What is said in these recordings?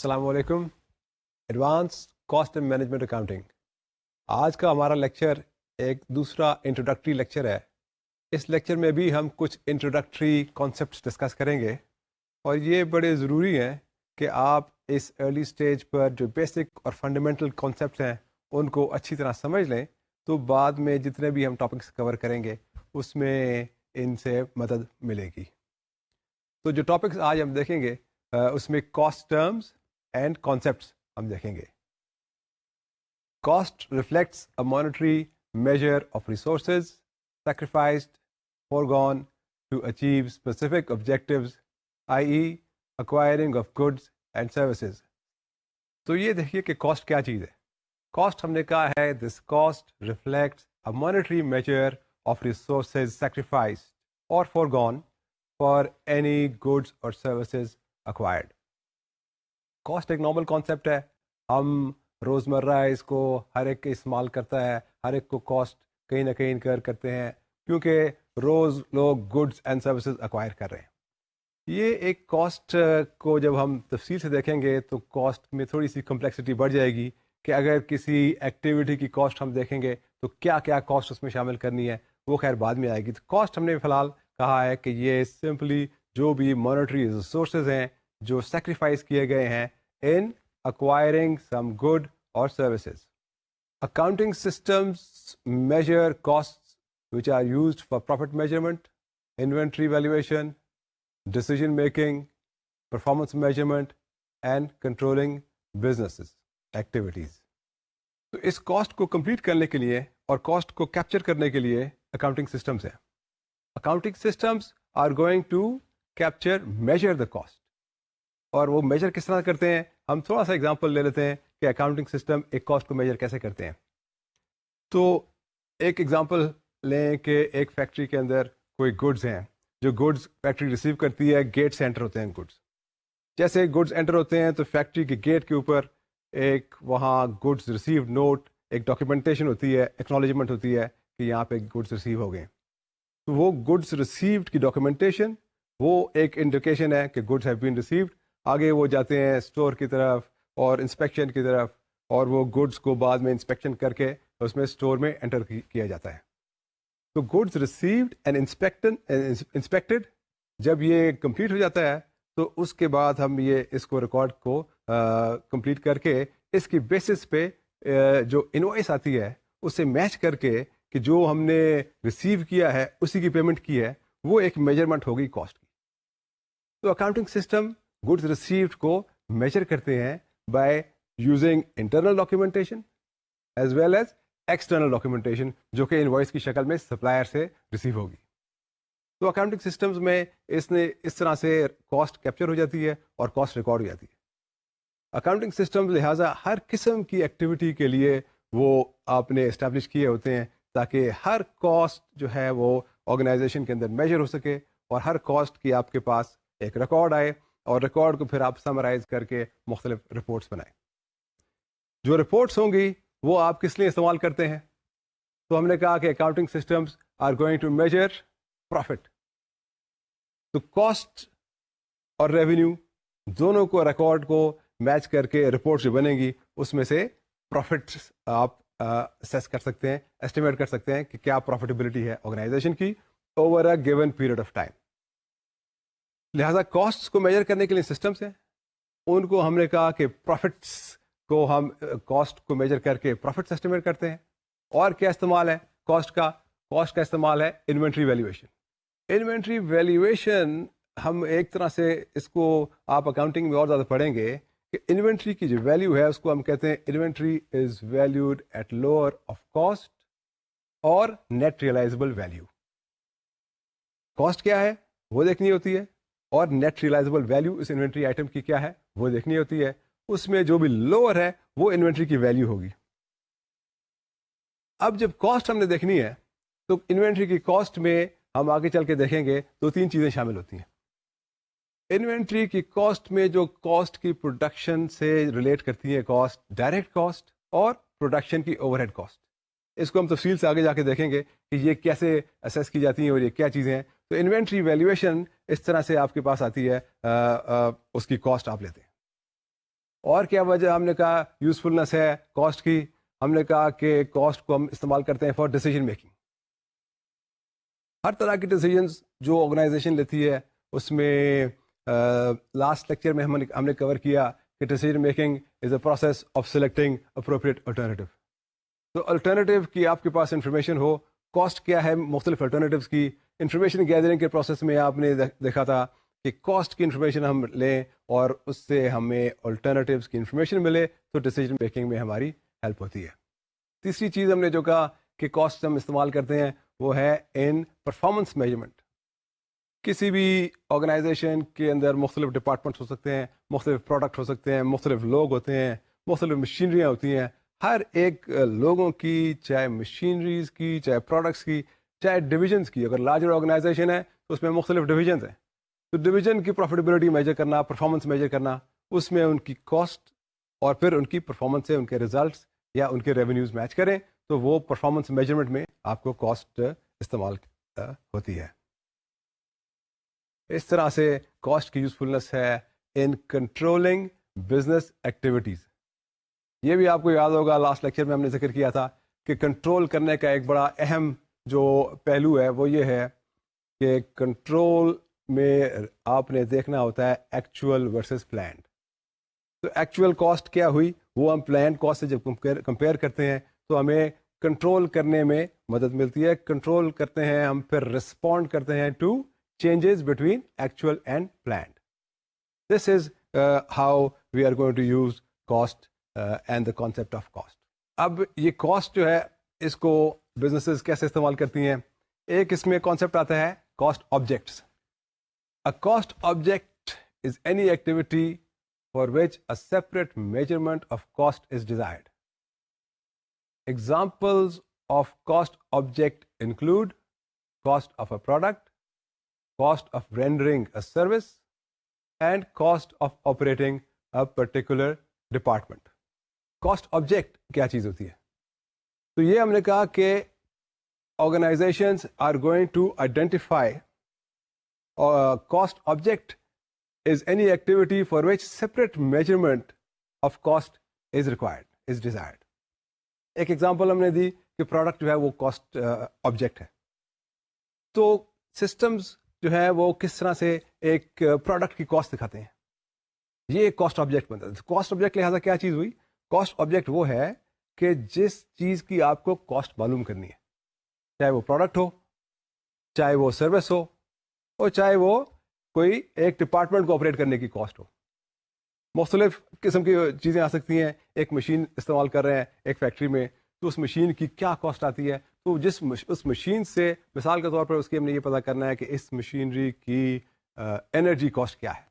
السلام علیکم. Advance cost and management accounting. آج کا ہمارا لیکچر ایک دوسرا انٹروڈکٹری لیکچر ہے. اس لیکچر میں بھی ہم کچھ انٹروڈکٹری کانسیپٹس ڈسکس کریں گے اور یہ بڑے ضروری ہیں کہ آپ اس ارلی سٹیج پر جو بیسک اور فنڈامنٹل کانسیپٹس ہیں ان کو اچھی طرح سمجھ لیں، تو بعد میں جتنے بھی ہم ٹاپکس کور کریں گے اس میں ان سے مدد ملے گی. تو جو ٹاپکس آج ہم دیکھیں گے اس میں کاسٹ ٹرمز اینڈ کانسیپٹس ہم دیکھیں گے. Cost reflects a monetary measure of resources sacrificed, foregone to achieve specific objectives, i.e. acquiring of goods and services. تو یہ دیکھیے کہ کاسٹ کیا چیز ہے. کاسٹ ہم نے کہا ہے this cost reflects a monetary measure of resources sacrificed or foregone for any goods or services acquired. Cost ایک نارمل کانسیپٹ ہے. ہم روزمرہ اس کو ہر ایک استعمال کرتا ہے، ہر ایک کو کاسٹ کہیں نہ کہیں انکر کرتے ہیں کیونکہ روز لوگ گڈس اینڈ سروسز ایکوائر کر رہے ہیں. یہ ایک کاسٹ کو جب ہم تفصیل سے دیکھیں گے تو کاسٹ میں تھوڑی سی کمپلیکسٹی بڑھ جائے گی کہ اگر کسی ایکٹیویٹی کی کاسٹ ہم دیکھیں گے تو کیا کیا کاسٹ اس میں شامل کرنی ہے، وہ خیر بعد میں آئے گی. تو کاسٹ ہم نے فی الحال کہا ہے کہ یہ سمپلی جو بھی مانیٹری ریسورسز ہیں جو سیکریفائز کیے گئے ہیں ان acquiring some good or services. Accounting systems measure costs which are used for profit measurement, inventory valuation, decision making, performance measurement, and controlling businesses activities. تو اس کاسٹ کو کمپلیٹ کرنے کے لیے اور کاسٹ کو کیپچر کرنے کے لیے اکاؤنٹنگ سسٹمز ہیں. Accounting systems are going to capture measure the cost. اور وہ میجر کس طرح کرتے ہیں، ہم تھوڑا سا اگزامپل لے لیتے ہیں کہ اکاؤنٹنگ سسٹم ایک کاسٹ کو میجر کیسے کرتے ہیں. تو ایک ایگزامپل لیں کہ ایک فیکٹری کے اندر کوئی گڈز ہیں، جو گڈز فیکٹری ریسیو کرتی ہے گیٹ سے انٹر ہوتے ہیں گڈز. جیسے گڈز انٹر ہوتے ہیں تو فیکٹری کے گیٹ کے اوپر ایک وہاں گڈز ریسیوڈ نوٹ، ایک ڈاکیومنٹیشن ہوتی ہے، ایکنالجمنٹ ہوتی ہے کہ یہاں پہ گڈز ریسیو ہو گئے. تو وہ گڈز ریسیوڈ کی ڈاکیومنٹیشن وہ ایک انڈیکیشن ہے کہ گڈز ہیو بین ریسیوڈ. آگے وہ جاتے ہیں اسٹور کی طرف اور انسپیکشن کی طرف، اور وہ گڈز کو بعد میں انسپیکشن کر کے اس میں اسٹور میں انٹر کیا جاتا ہے. تو گڈز ریسیوڈ اینڈ انسپیکٹڈ جب یہ کمپلیٹ ہو جاتا ہے تو اس کے بعد ہم یہ اس کو ریکارڈ کو کمپلیٹ کر کے اس کی بیسس پہ جو انوائس آتی ہے اس سے میچ کر کے کہ جو ہم نے ریسیو کیا ہے اسی کی پیمنٹ کی ہے، وہ ایک میجرمنٹ ہوگی کاسٹ کی. تو اکاؤنٹنگ سسٹم گڈز ریسیوڈ کو میجر کرتے ہیں by using internal documentation as well as external documentation جو کہ انوائس کی شکل میں سپلائر سے ریسیو ہوگی. تو اکاؤنٹنگ سسٹمز میں اس طرح سے کاسٹ کیپچر ہو جاتی ہے اور کاسٹ ریکارڈ ہو جاتی ہے. اکاؤنٹنگ سسٹم لہٰذا ہر قسم کی ایکٹیویٹی کے لیے وہ آپ نے اسٹیبلش کیے ہوتے ہیں تاکہ ہر کاسٹ جو ہے وہ آرگنائزیشن کے اندر میجر ہو سکے اور ہر کاسٹ کی آپ کے پاس ایک ریکارڈ آئے اور ریکارڈ کو پھر آپ سمرائز کر کے مختلف رپورٹس بنائیں. جو رپورٹس ہوں گی وہ آپ کس لیے استعمال کرتے ہیں؟ تو ہم نے کہا کہ accounting systems are going to measure profit. تو کاسٹ اور ریونیو دونوں کو ریکارڈ کو میچ کر کے رپورٹ جو بنے گی اس میں سے پروفٹ آپ اسیس کر سکتے ہیں، ایسٹیمیٹ کر سکتے ہیں کہ کیا پروفیٹیبلٹی ہے آرگنائزیشن کی over a given period of time. لہٰذا کاسٹ کو میجر کرنے کے لیے سسٹمس ہیں. ان کو ہم نے کہا کہ پروفٹس کو ہم کاسٹ کو میجر کر کے پروفٹس ایسٹیمیٹ کرتے ہیں. اور کیا استعمال ہے کاسٹ کا استعمال ہے انوینٹری ویلیویشن. انوینٹری ویلیویشن ہم ایک طرح سے اس کو آپ اکاؤنٹنگ میں اور زیادہ پڑھیں گے کہ انوینٹری کی جو ویلیو ہے اس کو ہم کہتے ہیں inventory is valued at lower of cost اور نیٹ ریئلائزبل ویلیو. کاسٹ کیا ہے وہ دیکھنی ہوتی ہے اور نیٹ ریئلائزبل ویلیو اس انوینٹری آئٹم کی کیا ہے وہ دیکھنی ہوتی ہے. اس میں جو بھی لوور ہے وہ انوینٹری کی ویلیو ہوگی. اب جب کاسٹ ہم نے دیکھنی ہے تو انوینٹری کی کاسٹ میں ہم آگے چل کے دیکھیں گے تو 3 چیزیں شامل ہوتی ہیں. انوینٹری کی کاسٹ میں جو کاسٹ کی پروڈکشن سے ریلیٹ کرتی ہے کاسٹ، ڈائریکٹ کاسٹ اور پروڈکشن کی اوور ہیڈ کاسٹ. اس کو ہم تفصیل سے آگے جا کے دیکھیں گے کہ یہ کیسے اسیس کی جاتی ہیں اور یہ کیا چیزیں ہیں. تو انوینٹری ویلیویشن اس طرح سے آپ کے پاس آتی ہے، اس کی کاسٹ آپ لیتے ہیں. اور کیا وجہ ہم نے کہا یوزفلنس ہے کاسٹ کی؟ ہم نے کہا کہ کاسٹ کو ہم استعمال کرتے ہیں فار ڈیسیجن میکنگ. ہر طرح کی ڈیسیجنز جو آرگنائزیشن لیتی ہے اس میں لاسٹ لیکچر میں ہم نے کور کیا کہ decision making is a process of selecting appropriate alternative. تو الٹرنیٹیو کی آپ کے پاس انفارمیشن ہو. کاسٹ کیا ہے مختلف الٹرنیٹیوز کی. انفارمیشن گیدرنگ کے پروسیس میں آپ نے دیکھا تھا کہ کاسٹ کی انفارمیشن ہم لیں اور اس سے ہمیں الٹرنیٹیوز کی انفارمیشن ملے تو ڈیسیجن میکنگ میں ہماری ہیلپ ہوتی ہے. تیسری چیز ہم نے جو کہا کہ کاسٹ ہم استعمال کرتے ہیں وہ ہے ان پرفارمنس میجرمنٹ. کسی بھی آرگنائزیشن کے اندر مختلف ڈپارٹمنٹس ہو سکتے ہیں, مختلف پروڈکٹ ہو سکتے ہیں, مختلف لوگ ہوتے ہیں, مختلف مشینریاں ہوتی ہیں. ہر ایک لوگوں کی, چاہے مشینریز کی, چاہے پروڈکٹس کی, چاہے ڈویژنس کی, اگر لارجر آرگنائزیشن ہے تو اس میں مختلف ڈویژنس ہیں. تو ڈویژن کی پروفیٹیبلٹی میجر کرنا, پرفارمنس میجر کرنا, اس میں ان کی کاسٹ اور پھر ان کی پرفارمنس سے ان کے ریزلٹس یا ان کے ریونیوز میچ کریں تو وہ پرفارمنس میجرمنٹ میں آپ کو کاسٹ استعمال ہوتی ہے. اس طرح سے کاسٹ کی یوزفلنس ہے ان کنٹرولنگ بزنس ایکٹیویٹیز. یہ بھی آپ کو یاد ہوگا لاسٹ لیکچر میں ہم نے ذکر کیا تھا کہ کنٹرول کرنے کا ایک بڑا اہم جو پہلو ہے وہ یہ ہے کہ کنٹرول میں آپ نے دیکھنا ہوتا ہے ایکچوئل ورسز پلانڈ. تو ایکچوئل کاسٹ کیا ہوئی وہ ہم پلانڈ کاسٹ سے جب کمپیئر کرتے ہیں تو ہمیں کنٹرول کرنے میں مدد ملتی ہے. کنٹرول کرتے ہیں ہم, پھر رسپونڈ کرتے ہیں to changes between actual and planned. This is how we are going to use cost and the concept of cost. اب یہ cost جو ہے اس کو businesses کیسے استعمال کرتی ہیں؟ ایک اس میں concept آتا ہے cost objects. A cost object is any activity for which a separate measurement of cost is desired. Examples of cost object include cost of a product, cost of rendering a service, and cost of operating a particular department. Cost object کیا چیز ہوتی ہے؟ تو یہ ہم نے کہا کہ organizations are going to identify cost object is any activity for which separate measurement of cost is required, is desired. ایک ایگزامپل ہم نے دی کہ پروڈکٹ جو ہے وہ کاسٹ آبجیکٹ ہے. تو سسٹمز جو ہے وہ کس طرح سے ایک پروڈکٹ کی کاسٹ دکھاتے ہیں, یہ ایک کاسٹ آبجیکٹ بنتا ہے. کاسٹ آبجیکٹ لہٰذا کیا چیز ہوئی؟ کاسٹ آبجیکٹ وہ ہے کہ جس چیز کی آپ کو کاسٹ معلوم کرنی ہے, چاہے وہ پروڈکٹ ہو, چاہے وہ سروس ہو, اور چاہے وہ کوئی ایک ڈپارٹمنٹ کو آپریٹ کرنے کی کاسٹ ہو. مختلف قسم کی چیزیں آ سکتی ہیں. ایک مشین استعمال کر رہے ہیں ایک فیکٹری میں, تو اس مشین کی کیا کاسٹ آتی ہے؟ تو اس مشین سے مثال کے طور پر اس کی ہم نے یہ پتہ کرنا ہے کہ اس مشینری کی انرجی کاسٹ کیا ہے.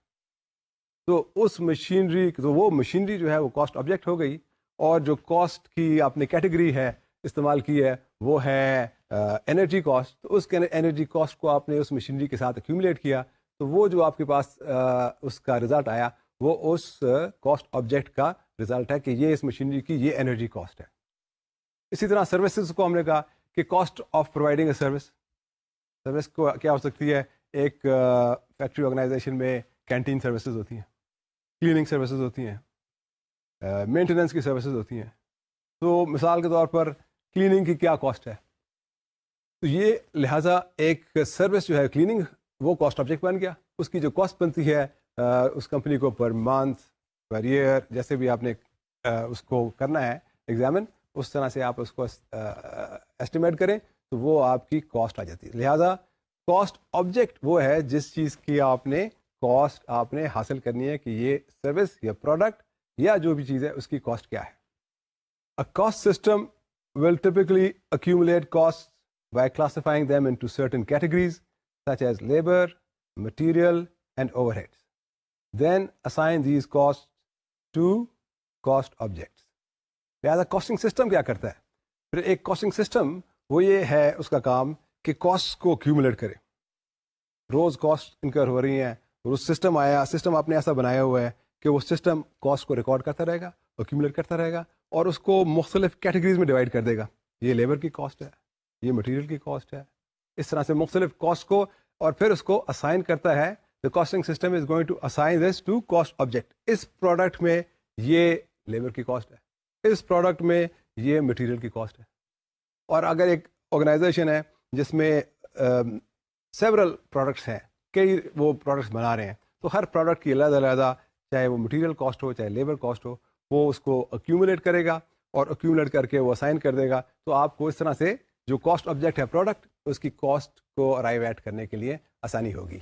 تو اس مشینری, تو وہ مشینری جو ہے وہ کاسٹ آبجیکٹ ہو گئی, اور جو کاسٹ کی آپ نے کیٹیگری ہے استعمال کی ہے وہ ہے انرجی کاسٹ. تو اس انرجی کاسٹ کو آپ نے اس مشینری کے ساتھ ایکیومولیٹ کیا, تو وہ جو آپ کے پاس اس کا رزلٹ آیا وہ اس کاسٹ آبجیکٹ کا رزلٹ ہے کہ یہ اس مشینری کی یہ انرجی کاسٹ ہے. اسی طرح سروسز کو ہم نے کہا کہ cost of providing a service. Service کو کیا ہو سکتی ہے؟ ایک فیکٹری آرگنائزیشن میں کینٹین سروسز ہوتی ہیں, کلیننگ سروسز ہوتی ہیں, مینٹیننس کی سروسز ہوتی ہیں. تو مثال کے طور پر کلیننگ کی کیا کاسٹ ہے؟ تو یہ لہٰذا ایک سروس جو ہے کلیننگ وہ کاسٹ آبجیکٹ بن گیا. اس کی جو کاسٹ بنتی ہے اس کمپنی کو پر منتھ, پر ایئر, جیسے بھی آپ نے اس کو کرنا ہے ایگزامن, اس طرح سے آپ اس کو ایسٹیمیٹ کریں تو وہ آپ کی کاسٹ آ جاتی ہے. لہٰذا کاسٹ آبجیکٹ وہ ہے جس چیز کی آپ نے کاسٹ آپ نے حاصل کرنی ہے کہ یہ سروس یا پروڈکٹ یا جو بھی چیز ہے اس کی کاسٹ کیا ہے. A cost system will typically accumulate costs by classifying them into certain categories such as labor, material, and overheads. Then assign these costs to cost objects. لہٰذا کاسٹنگ سسٹم کیا کرتا ہے؟ پھر ایک کاسٹنگ سسٹم وہ یہ ہے اس کا کام کہ کاسٹ کو ایکیومولیٹ کرے. روز کاسٹ انکر ہو رہی ہیں اور اس سسٹم آیا, سسٹم آپ نے ایسا بنایا ہوا ہے کہ وہ سسٹم کاسٹ کو ریکارڈ کرتا رہے گا, ایکیومولیٹ کرتا رہے گا, اور اس کو مختلف کیٹیگریز میں ڈیوائڈ کر دے گا. یہ لیبر کی کاسٹ ہے, یہ مٹیریل کی کاسٹ ہے, اس طرح سے مختلف کاسٹ کو, اور پھر اس کو اسائن کرتا ہے. The costing system is going to assign this to cost object. اس پروڈکٹ میں یہ لیبر کی کاسٹ ہے، اس پروڈکٹ میں یہ مٹیریل کی کاسٹ ہے. اور اگر ایک آرگنائزیشن ہے جس میں سیورل پروڈکٹس ہیں، کئی وہ پروڈکٹس بنا رہے ہیں، تو ہر پروڈکٹ کی علیحدہ علیحدہ چاہے وہ مٹیریل کاسٹ ہو چاہے لیبر کاسٹ ہو، وہ اس کو ایکیومولیٹ کرے گا اور ایکیومولیٹ کر کے وہ اسائن کر دے گا. تو آپ کو اس طرح سے جو کاسٹ آبجیکٹ ہے پروڈکٹ، اس کی کاسٹ کو ارائیو ایٹ کرنے کے لیے آسانی ہوگی.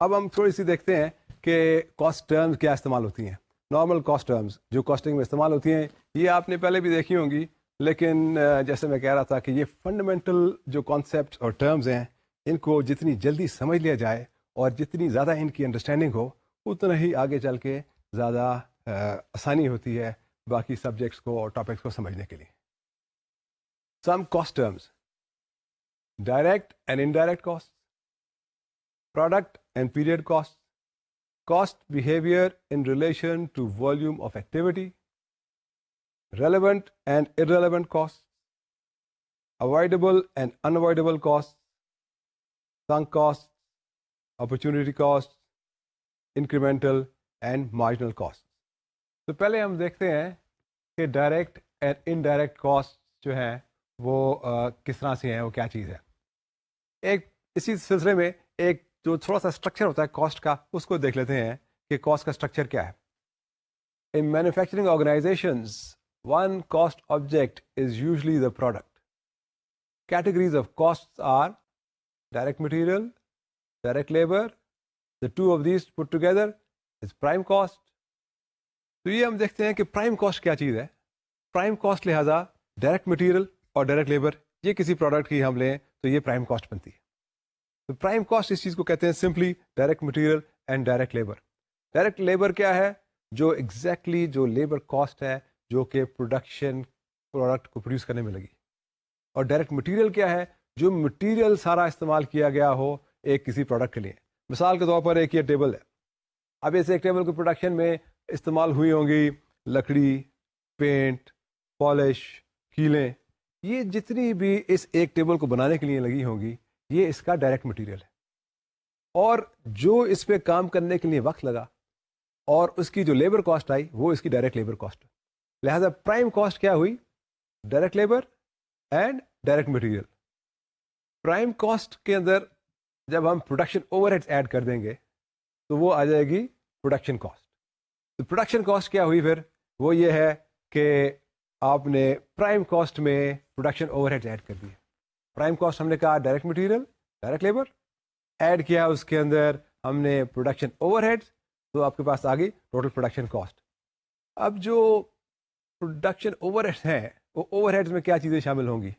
اب ہم تھوڑی سی دیکھتے ہیں کہ کاسٹ ٹرمز کیا استعمال ہوتی ہیں. نارمل کاسٹ ٹرمز جو کاسٹنگ میں استعمال ہوتی ہیں یہ آپ نے پہلے بھی دیکھی ہوں گی، لیکن جیسے میں کہہ رہا تھا کہ یہ فنڈامنٹل جو کانسیپٹ اور ٹرمز ہیں، ان کو جتنی جلدی سمجھ لیا جائے اور جتنی زیادہ ان کی انڈرسٹینڈنگ ہو، اتنا ہی آگے چل کے زیادہ آسانی ہوتی ہے باقی سبجیکٹس کو اور ٹاپکس کو سمجھنے کے لیے. سم cost terms: direct and indirect cost, product and period cost, cost behavior in relation to volume of activity, relevant and irrelevant costs, avoidable and unavoidable costs, sunk costs, opportunity costs, incremental and marginal costs. تو پہلے ہم دیکھتے ہیں کہ direct and indirect cost جو ہیں وہ کس طرح سے ہیں، وہ کیا چیز ہے. ایک اسی سلسلے میں ایک جو تھوڑا سا اسٹرکچر ہوتا ہے کاسٹ کا، اس کو دیکھ لیتے ہیں کہ کاسٹ کا اسٹرکچر کیا ہے. In manufacturing organizations one cost object is usually the product. Categories of cost are direct material, direct labour. The two of these put together is prime cost. تو یہ ہم دیکھتے ہیں کہ پرائم کاسٹ کیا چیز ہے. پرائم کاسٹ لہذا ڈائریکٹ مٹیریل اور ڈائریکٹ لیبر، یہ کسی پروڈکٹ کی ہم لیں تو یہ پرائم کاسٹ بنتی ہے. تو پرائم کاسٹ اس چیز کو کہتے ہیں simply direct material and direct labour. Direct labour کیا ہے؟ جو ایگزیکٹلی جو لیبر کاسٹ ہے جو کہ پروڈکشن پروڈکٹ کو پروڈیوس کرنے میں لگی. اور ڈائریکٹ مٹیریل کیا ہے؟ جو مٹیریل سارا استعمال کیا گیا ہو ایک کسی پروڈکٹ کے لیے. مثال کے طور پر ایک یہ ٹیبل ہے. اب اس ایک ٹیبل کو پروڈکشن میں استعمال ہوئی ہوں گی لکڑی، پینٹ، پالش، کیلیں. یہ جتنی بھی اس ایک ٹیبل کو بنانے کے لیے لگی ہوں گی یہ اس کا ڈائریکٹ مٹیریل ہے. اور جو اس پہ کام کرنے کے لیے وقت لگا اور اس کی جو لیبر کاسٹ آئی وہ اس کی ڈائریکٹ لیبر کاسٹ. لہذا پرائم کاسٹ کیا ہوئی؟ Direct labour and direct material. Prime cost کے اندر جب ہم پروڈکشن اوور ہیڈ ایڈ کر دیں گے تو وہ آ جائے گی پروڈکشن کاسٹ. تو پروڈکشن کاسٹ کیا ہوئی پھر؟ وہ یہ ہے کہ آپ نے پرائم کاسٹ میں پروڈکشن اوور ہیڈ ایڈ کر دیے. پرائم کاسٹ ہم نے کہا direct material, direct labour, add کیا اس کے اندر ہم نے پروڈکشن اوور ہیڈ، تو آپ کے پاس آ گئی ٹوٹل پروڈکشن کاسٹ. اب جو پروڈکشن اوور ہیڈ ہیں وہ اوور ہیڈز میں کیا چیزیں شامل ہوں گی؟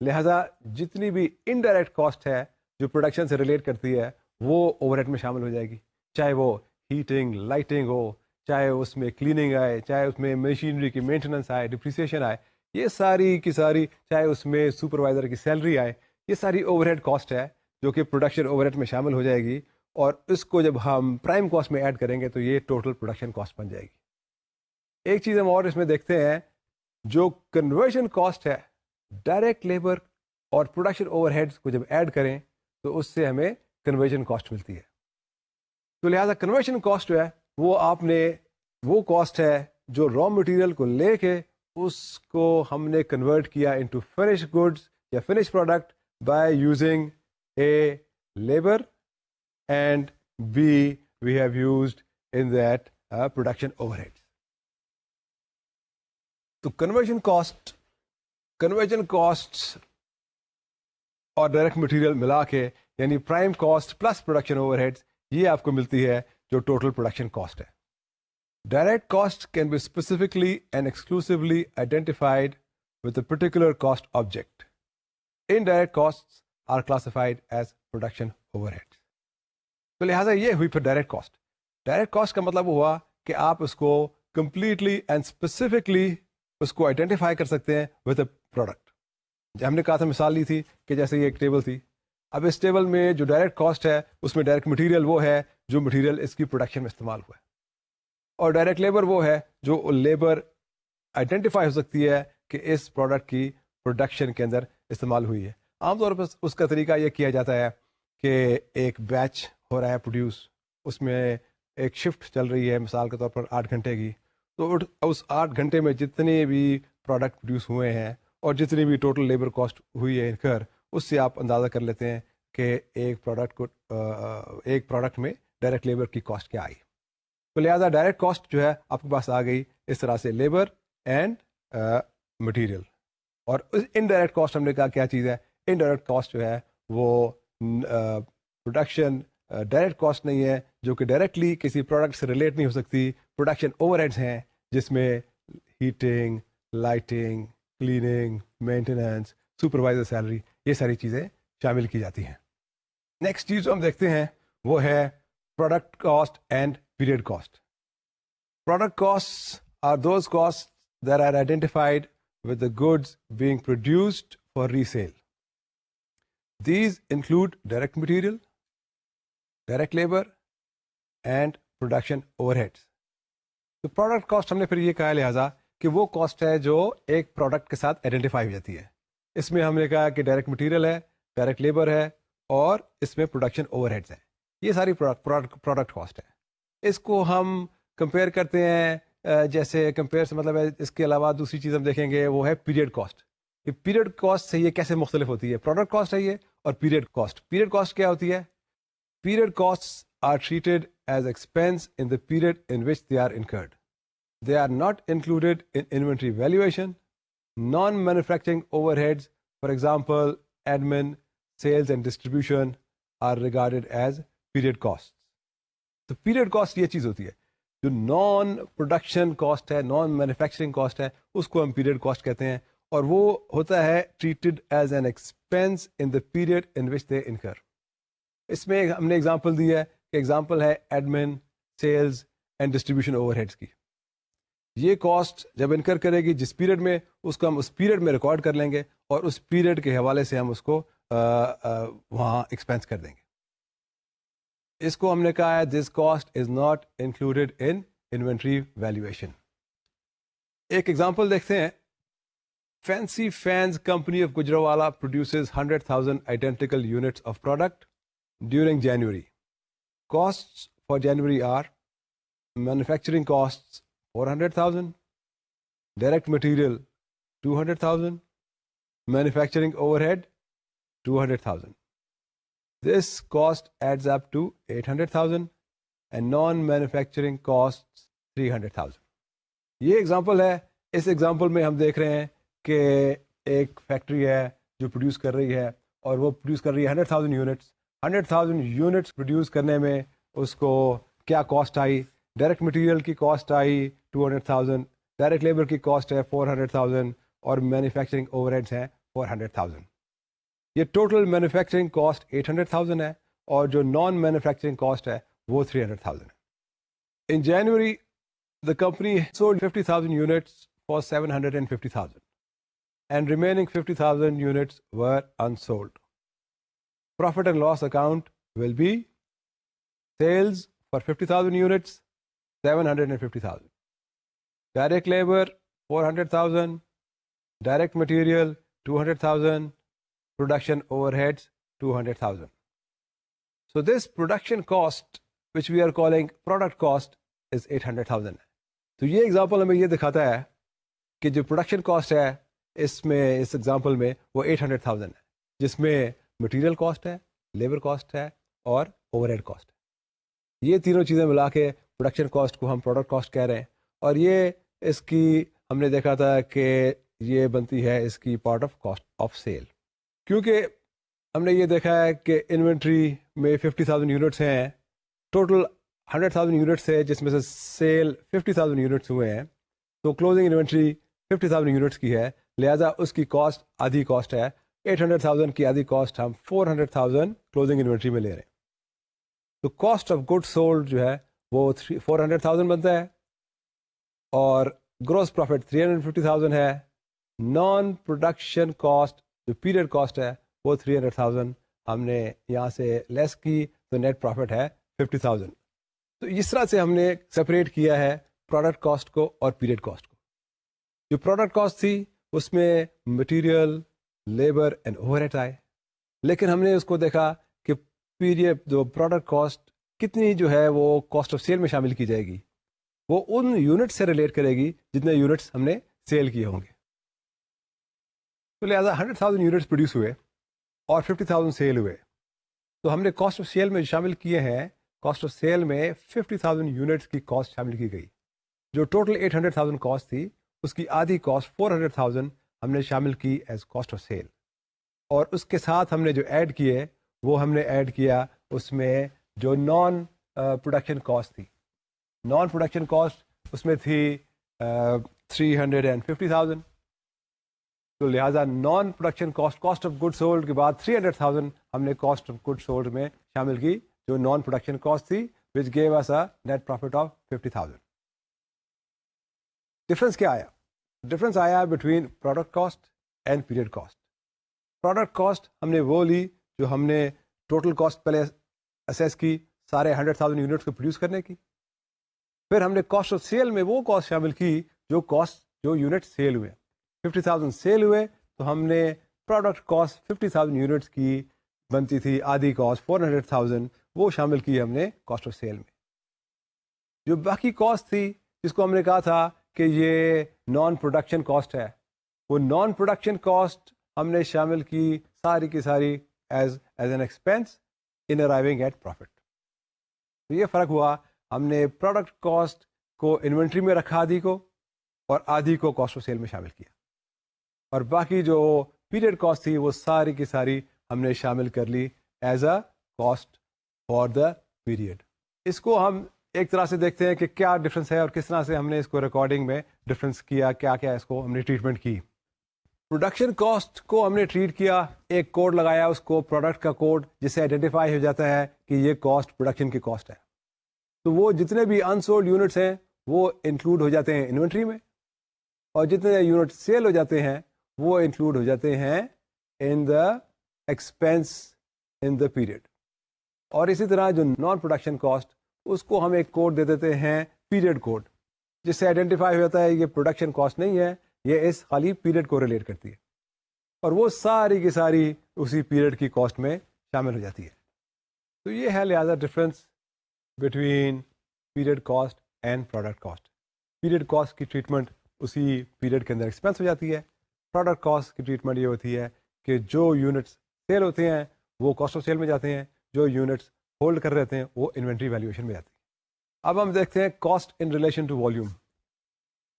لہذا جتنی بھی انڈائریکٹ کاسٹ ہے جو پروڈکشن سے ریلیٹ کرتی ہے وہ اوور ہیڈ میں شامل ہو جائے گی. چاہے وہ ہیٹنگ، لائٹنگ ہو، چاہے اس میں کلیننگ آئے، چاہے اس میں مشینری کی مینٹیننس آئے، ڈپریسیشن آئے، یہ ساری کی ساری، چاہے اس میں سپروائزر کی سیلری آئے، یہ ساری اوور ہیڈ کاسٹ ہے جو کہ پروڈکشن اوور ہیڈ میں شامل ہو جائے گی. اور اس کو جب ہم پرائم کاسٹ میں ایڈ کریں گے تو یہ ٹوٹل پروڈکشن کاسٹ بن جائے گی. ایک چیز ہم اور اس میں دیکھتے ہیں، جو کنورژن کاسٹ ہے ڈائریکٹ لیبر اور پروڈکشن اوور ہیڈز کو جب ایڈ کریں تو اس سے ہمیں کنورژن کاسٹ ملتی ہے. تو لہٰذا کنورژن کاسٹ جو ہے وہ آپ نے وہ کاسٹ ہے جو را مٹیریل کو لے کے اس کو ہم نے کنورٹ کیا انٹو فنش گڈس یا finish product by using A labour and B we have used in that production overhead. تو کنورژن کاسٹ اور ڈائریکٹ مٹیریل ملا کے یعنی prime cost plus production overhead, یہ آپ کو ملتی ہے جو ٹوٹل پروڈکشن کاسٹ ہے. Direct cost can be specifically and exclusively identified with a particular cost object. Indirect costs are classified as production overheads. تو لہٰذا یہ ہوئی پھر ڈائریکٹ کاسٹ. ڈائریکٹ کاسٹ کا مطلب ہوا کہ آپ اس کو کمپلیٹلی اینڈ اسپیسیفکلی اس کو آئیڈینٹیفائی کر سکتے ہیں ود اے پروڈکٹ. ہم نے کہا تھا، مثال لی تھی کہ جیسے یہ ایک ٹیبل تھی. اب اس ٹیبل میں جو ڈائریکٹ کاسٹ ہے اس میں ڈائریکٹ مٹیریل وہ ہے جو مٹیریل اس کی پروڈکشن میں استعمال ہوا ہے، اور ڈائریکٹ لیبر وہ ہے جو لیبر آئیڈینٹیفائی ہو سکتی ہے کہ اس پروڈکٹ کی پروڈکشن کے اندر استعمال ہوئی ہے. عام طور پر اس کا طریقہ یہ کیا جاتا ہے کہ ایک بیچ ہو رہا ہے پروڈیوس، اس میں ایک شفٹ چل رہی ہے مثال کے طور پر 8 گھنٹے کی، تو تو اس 8 گھنٹے میں جتنے بھی پروڈکٹ پروڈیوس ہوئے ہیں اور جتنی بھی ٹوٹل لیبر کاسٹ ہوئی ہے انکر، اس سے آپ اندازہ کر لیتے ہیں کہ ایک پروڈکٹ میں ڈائریکٹ لیبر کی کاسٹ کیا آئی. تو لہٰذا ڈائریکٹ کاسٹ جو ہے آپ کے پاس آ گئی اس طرح سے لیبر اینڈ مٹیریل. اور انڈائریکٹ کاسٹ ہم نے کہا کیا چیز ہے؟ انڈائریکٹ کاسٹ جو ہے وہ پروڈکشن ڈائریکٹ کاسٹ نہیں ہے جو کہ ڈائریکٹلی کسی پروڈکٹ سے ریلیٹ نہیں ہو سکتی. پروڈکشن اوور ہیڈس ہیں جس میں heating, lighting, cleaning, maintenance, supervisor salary, یہ ساری چیزیں شامل کی جاتی ہیں. نیکسٹ چیز جو ہم دیکھتے ہیں وہ ہے product cost and period cost. Product cost are those cost that are identified with the goods being produced for resale. These include direct material, direct labor, and production overheads. تو پروڈکٹ کاسٹ ہم نے پھر یہ کہا لہٰذا کہ وہ cost ہے جو ایک پروڈکٹ کے ساتھ آئیڈینٹیفائی ہو جاتی ہے. اس میں ہم نے کہا کہ ڈائریکٹ مٹیریل ہے، ڈائریکٹ لیبر ہے، اور اس میں پروڈکشن اوور ہیڈس ہیں. یہ ساری پروڈکٹ کاسٹ ہے. اس کو ہم کمپیئر کرتے ہیں جیسے کمپیئر سے مطلب ہے اس کے علاوہ دوسری چیز ہم دیکھیں گے وہ ہے پیریڈ کاسٹ. کہ پیریڈ کاسٹ سے یہ کیسے مختلف ہوتی ہے؟ پروڈکٹ کاسٹ ہے یہ، اور پیریڈ کاسٹ. پیریڈ کاسٹ کیا ہوتی ہے؟ Period cost are treated as expense in the period in which they are incurred. They are not included in inventory valuation. Non manufacturing overheads for example admin, sales and distribution are regarded as period cost. تو period cost یہ چیز ہوتی ہے جو naan production cost ہے، naan manufacturing cost ہے، اس کو ہم پیریڈ کاسٹ کہتے ہیں. اور وہ ہوتا ہے treated as an expense in the period in which they incur. اس میں ہم نے اگزامپل دی ہے کہ ایگزامپل ہے admin, sales and distribution overheads کی. یہ کاسٹ جب انکر کرے گی جس پیریڈ میں، اس کو ہم اس پیریڈ میں ریکارڈ کر لیں گے اور اس پیریڈ کے حوالے سے ہم اس کو وہاں ایکسپینس کر دیں گے. اس کو ہم نے کہا ہے this cost is not included in inventory valuation. ایک ایگزامپل دیکھتے ہیں. Fancy fans company of Gujranwala produces 100,000 identical units of product during January. Costs for January are manufacturing costs 400,000, direct material 200,000, manufacturing overhead 200,000. This cost adds up to 800,000 and non-manufacturing costs 300,000. یہ example ہے. اس example میں ہم دیکھ رہے ہیں کہ ایک factory ہے جو پروڈیوس کر رہی ہے اور وہ پروڈیوس کر رہی ہے 100,000 یونٹس. 100,000 یونٹس پروڈیوس کرنے میں اس کو کیا کاسٹ آئی؟ ڈائریکٹ مٹیریل کی کاسٹ آئی 200,000، ڈائریکٹ لیبر کی کاسٹ ہے 400,000 اور مینوفیکچرنگ اوور ہیڈس ہیں 400,000. یہ ٹوٹل مینوفیکچرنگ کاسٹ 800,000 ہے اور جو نان مینوفیکچرنگ کاسٹ ہے وہ 300,000 ہے. ان جنوری the company sold 50,000 units for 750,000 and remaining 50,000 units were unsold. Profit and loss account will be sales for 50,000 units 750,000, direct labor 400,000, direct material 200,000, production overheads 200,000. So this production cost which we are calling product cost is 800,000. تو یہ example ہمیں یہ دکھاتا ہے کہ جو production cost ہے اس example میں وہ 800,000 ہے، جس میں مٹیریل کاسٹ ہے، لیبر کاسٹ ہے اور اوور ہیڈ کاسٹ ہے. یہ تینوں چیزیں ملا کے پروڈکشن کاسٹ کو ہم پروڈکٹ کاسٹ کہہ رہے ہیں. اور یہ اس کی ہم نے دیکھا تھا کہ یہ بنتی ہے اس کی part of cost of sale. کیونکہ ہم نے یہ دیکھا ہے کہ انوینٹری میں 50,000 یونٹس ہیں، ٹوٹل 100,000 یونٹس ہے جس میں سے سیل 50,000 یونٹس ہوئے ہیں، تو کلوزنگ انوینٹری 50,000 یونٹس کی ہے. لہذا اس کی کاسٹ آدھی کاسٹ ہے. 800,000 کی آدھی کاسٹ ہم 400,000 کلوزنگ انوینٹری میں لے رہے ہیں. تو کاسٹ آف گڈ سولڈ جو ہے وہ 400,000 بنتا ہے اور گروس پروفٹ 350,000 ہے. نان پروڈکشن کاسٹ جو پیریڈ کاسٹ ہے وہ 300,000 ہم نے یہاں سے لیس کی تو نیٹ پروفٹ ہے 50,000. تو اس طرح سے ہم نے سپریٹ کیا ہے پروڈکٹ کاسٹ کو اور پیریڈ کاسٹ کو. جو پروڈکٹ کاسٹ تھی اس میں material, labour and overhead آئے، لیکن ہم نے اس کو دیکھا کہ پیریڈ جو پروڈکٹ کاسٹ کتنی جو ہے وہ کاسٹ آف سیل میں شامل کی جائے گی. وہ ان یونٹ سے ریلیٹ کرے گی جتنے یونٹس ہم نے سیل کیے ہوں گے. تو لہٰذا 100,000 یونٹس پروڈیوس ہوئے اور 50,000 سیل ہوئے, تو ہم نے کاسٹ آف سیل میں شامل کیے ہیں. کاسٹ آف سیل میں 50,000 یونٹس کی کاسٹ شامل کی گئی. جو ٹوٹل 800,000 کاسٹ تھی اس کی آدھی کاسٹ 400,000 ہم نے شامل کی ایز کاسٹ آف سیل, اور اس کے ساتھ ہم نے جو ایڈ کیے وہ ہم نے ایڈ کیا اس میں جو نان پروڈکشن کاسٹ تھی. نان پروڈکشن کاسٹ اس میں تھی 350,000. تو لہٰذا naan production cost of good sold کے بعد 300,000 ہم نے کاسٹ آف گڈ سولڈ میں شامل کی جو نان پروڈکشن کاسٹ تھی, which gave us a net profit of 50,000. Difference کیا آیا؟ ڈفرنس آیا between product cost and period cost. Product cost ہم نے وہ لی جو ہم نے ٹوٹل کاسٹ پہلے اسیس کی سارے 100,000 یونٹس کو پروڈیوس کرنے کی. پھر ہم نے کاسٹ آف سیل میں وہ کاسٹ شامل کی جو یونٹ سیل ہوئے. 50,000 سیل ہوئے تو ہم نے پروڈکٹ کاسٹ 50,000 یونٹس کی بنتی تھی, آدھی کاسٹ 400,000 وہ شامل کی ہم نے کاسٹ آف سیل میں. جو باقی کاسٹ تھی جس کو ہم نے کہا تھا کہ یہ نان پروڈکشن کاسٹ ہے, وہ نان پروڈکشن کاسٹ ہم نے شامل کی ساری کی ساری as an expense in arriving at profit. تو یہ فرق ہوا, ہم نے پروڈکٹ کاسٹ کو انوینٹری میں رکھا آدھی کو, اور آدھی کو کاسٹ آف سیل میں شامل کیا, اور باقی جو پیریڈ کاسٹ تھی وہ ساری کی ساری ہم نے شامل کر لی as a cost for the period. اس کو ہم ایک طرح سے دیکھتے ہیں کہ کیا ڈفرنس ہے اور کس طرح سے ہم نے اس کو ریکارڈنگ میں ڈفرنس کیا, کیا کیا اس کو ہم نے ٹریٹمنٹ کی. پروڈکشن کاسٹ کو ہم نے ٹریٹ کیا, ایک کوڈ لگایا اس کو پروڈکٹ کا کوڈ جس سے آئیڈینٹیفائی ہو جاتا ہے کہ یہ کاسٹ پروڈکشن کی کاسٹ ہے. تو وہ جتنے بھی انسولڈ یونٹس ہیں وہ انکلوڈ ہو جاتے ہیں انوینٹری میں, اور جتنے یونٹ سیل ہو جاتے ہیں وہ انکلوڈ ہو جاتے ہیں ان the expense in the period. اور اسی طرح جو نان پروڈکشن کاسٹ اس کو ہم ایک کوڈ دے دیتے ہیں پیریڈ کوڈ, جس سے آئیڈینٹیفائی ہو جاتا ہے یہ پروڈکشن کاسٹ نہیں ہے, یہ اس خالی پیریڈ کو ریلیٹ کرتی ہے, اور وہ ساری کی ساری اسی پیریڈ کی کاسٹ میں شامل ہو جاتی ہے. تو یہ ہے لہذا difference between period cost and product cost. Period cost کی ٹریٹمنٹ اسی پیریڈ کے اندر ایکسپینس ہو جاتی ہے. پروڈکٹ کاسٹ کی ٹریٹمنٹ یہ ہوتی ہے کہ جو یونٹس سیل ہوتے ہیں وہ کاسٹ آف سیل میں جاتے ہیں, جو یونٹس ہولڈ کر رہتے ہیں وہ انوینٹری ویلیویشن میں جاتی ہے. اب ہم دیکھتے ہیں cost in relation to volume.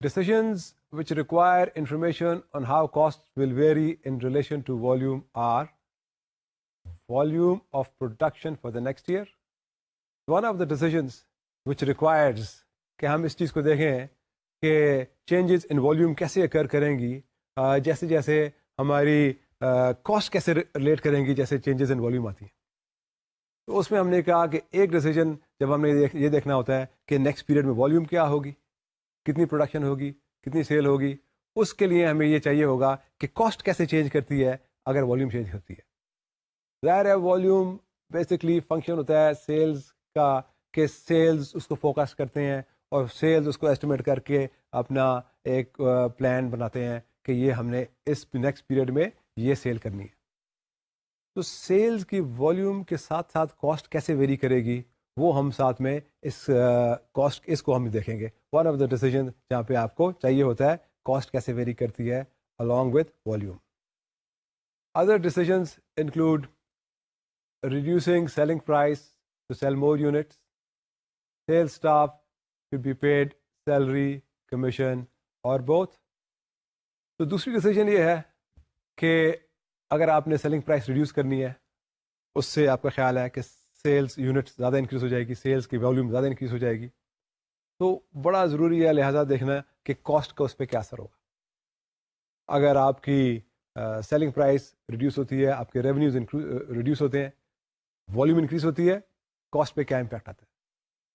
Decisions which require information on how costs will vary in relation to volume are volume of production for the next year. One of the decisions which requires کہ ہم اس چیز کو دیکھیں کہ changes in volume کیسے اکر کریں گی, جیسے جیسے ہماری کاسٹ کیسے ریلیٹ کریں گی جیسے چینجز ان والیوم آتی ہیں. تو اس میں ہم نے کہا کہ ایک ڈیسیجن جب ہم نے یہ دیکھنا ہوتا ہے کہ نیکسٹ پیریڈ میں والیوم کیا ہوگی, کتنی پروڈکشن ہوگی, کتنی سیل ہوگی, اس کے لیے ہمیں یہ چاہیے ہوگا کہ کاسٹ کیسے چینج کرتی ہے اگر والیوم چینج ہوتی ہے. ظاہر ہے والیوم بیسکلی فنکشن ہوتا ہے سیلز کا, کہ سیلز اس کو فوکس کرتے ہیں اور سیلز اس کو ایسٹیمیٹ کر کے اپنا ایک پلان بناتے ہیں کہ یہ ہم نے اس نیکسٹ پیریڈ میں یہ سیل کرنی ہے. تو سیلز کی والیوم کے ساتھ ساتھ کاسٹ کیسے ویری کرے گی وہ ہم ساتھ میں اس کو ہم دیکھیں گے. ون آف دا ڈیسیژن جہاں پہ آپ کو چاہیے ہوتا ہے کاسٹ کیسے ویری کرتی ہے along with volume. Other decisions include reducing selling price to sell more units. Sales staff should be paid salary, commission or both. تو دوسری ڈیسیژن یہ ہے کہ اگر آپ نے سیلنگ پرائس ریڈیوس کرنی ہے, اس سے آپ کا خیال ہے کہ سیلز یونٹ زیادہ انکریز ہو جائے گی, سیلز کی والیوم زیادہ انکریز ہو جائے گی, تو بڑا ضروری ہے لہٰذا دیکھنا کہ کاسٹ کا اس پہ کیا اثر ہوگا. اگر آپ کی سیلنگ پرائس ریڈیوس ہوتی ہے, آپ کے ریونیوز ریڈیوس ہوتے ہیں, والیوم انکریز ہوتی ہے, کاسٹ پہ کیا امپیکٹ آتا ہے.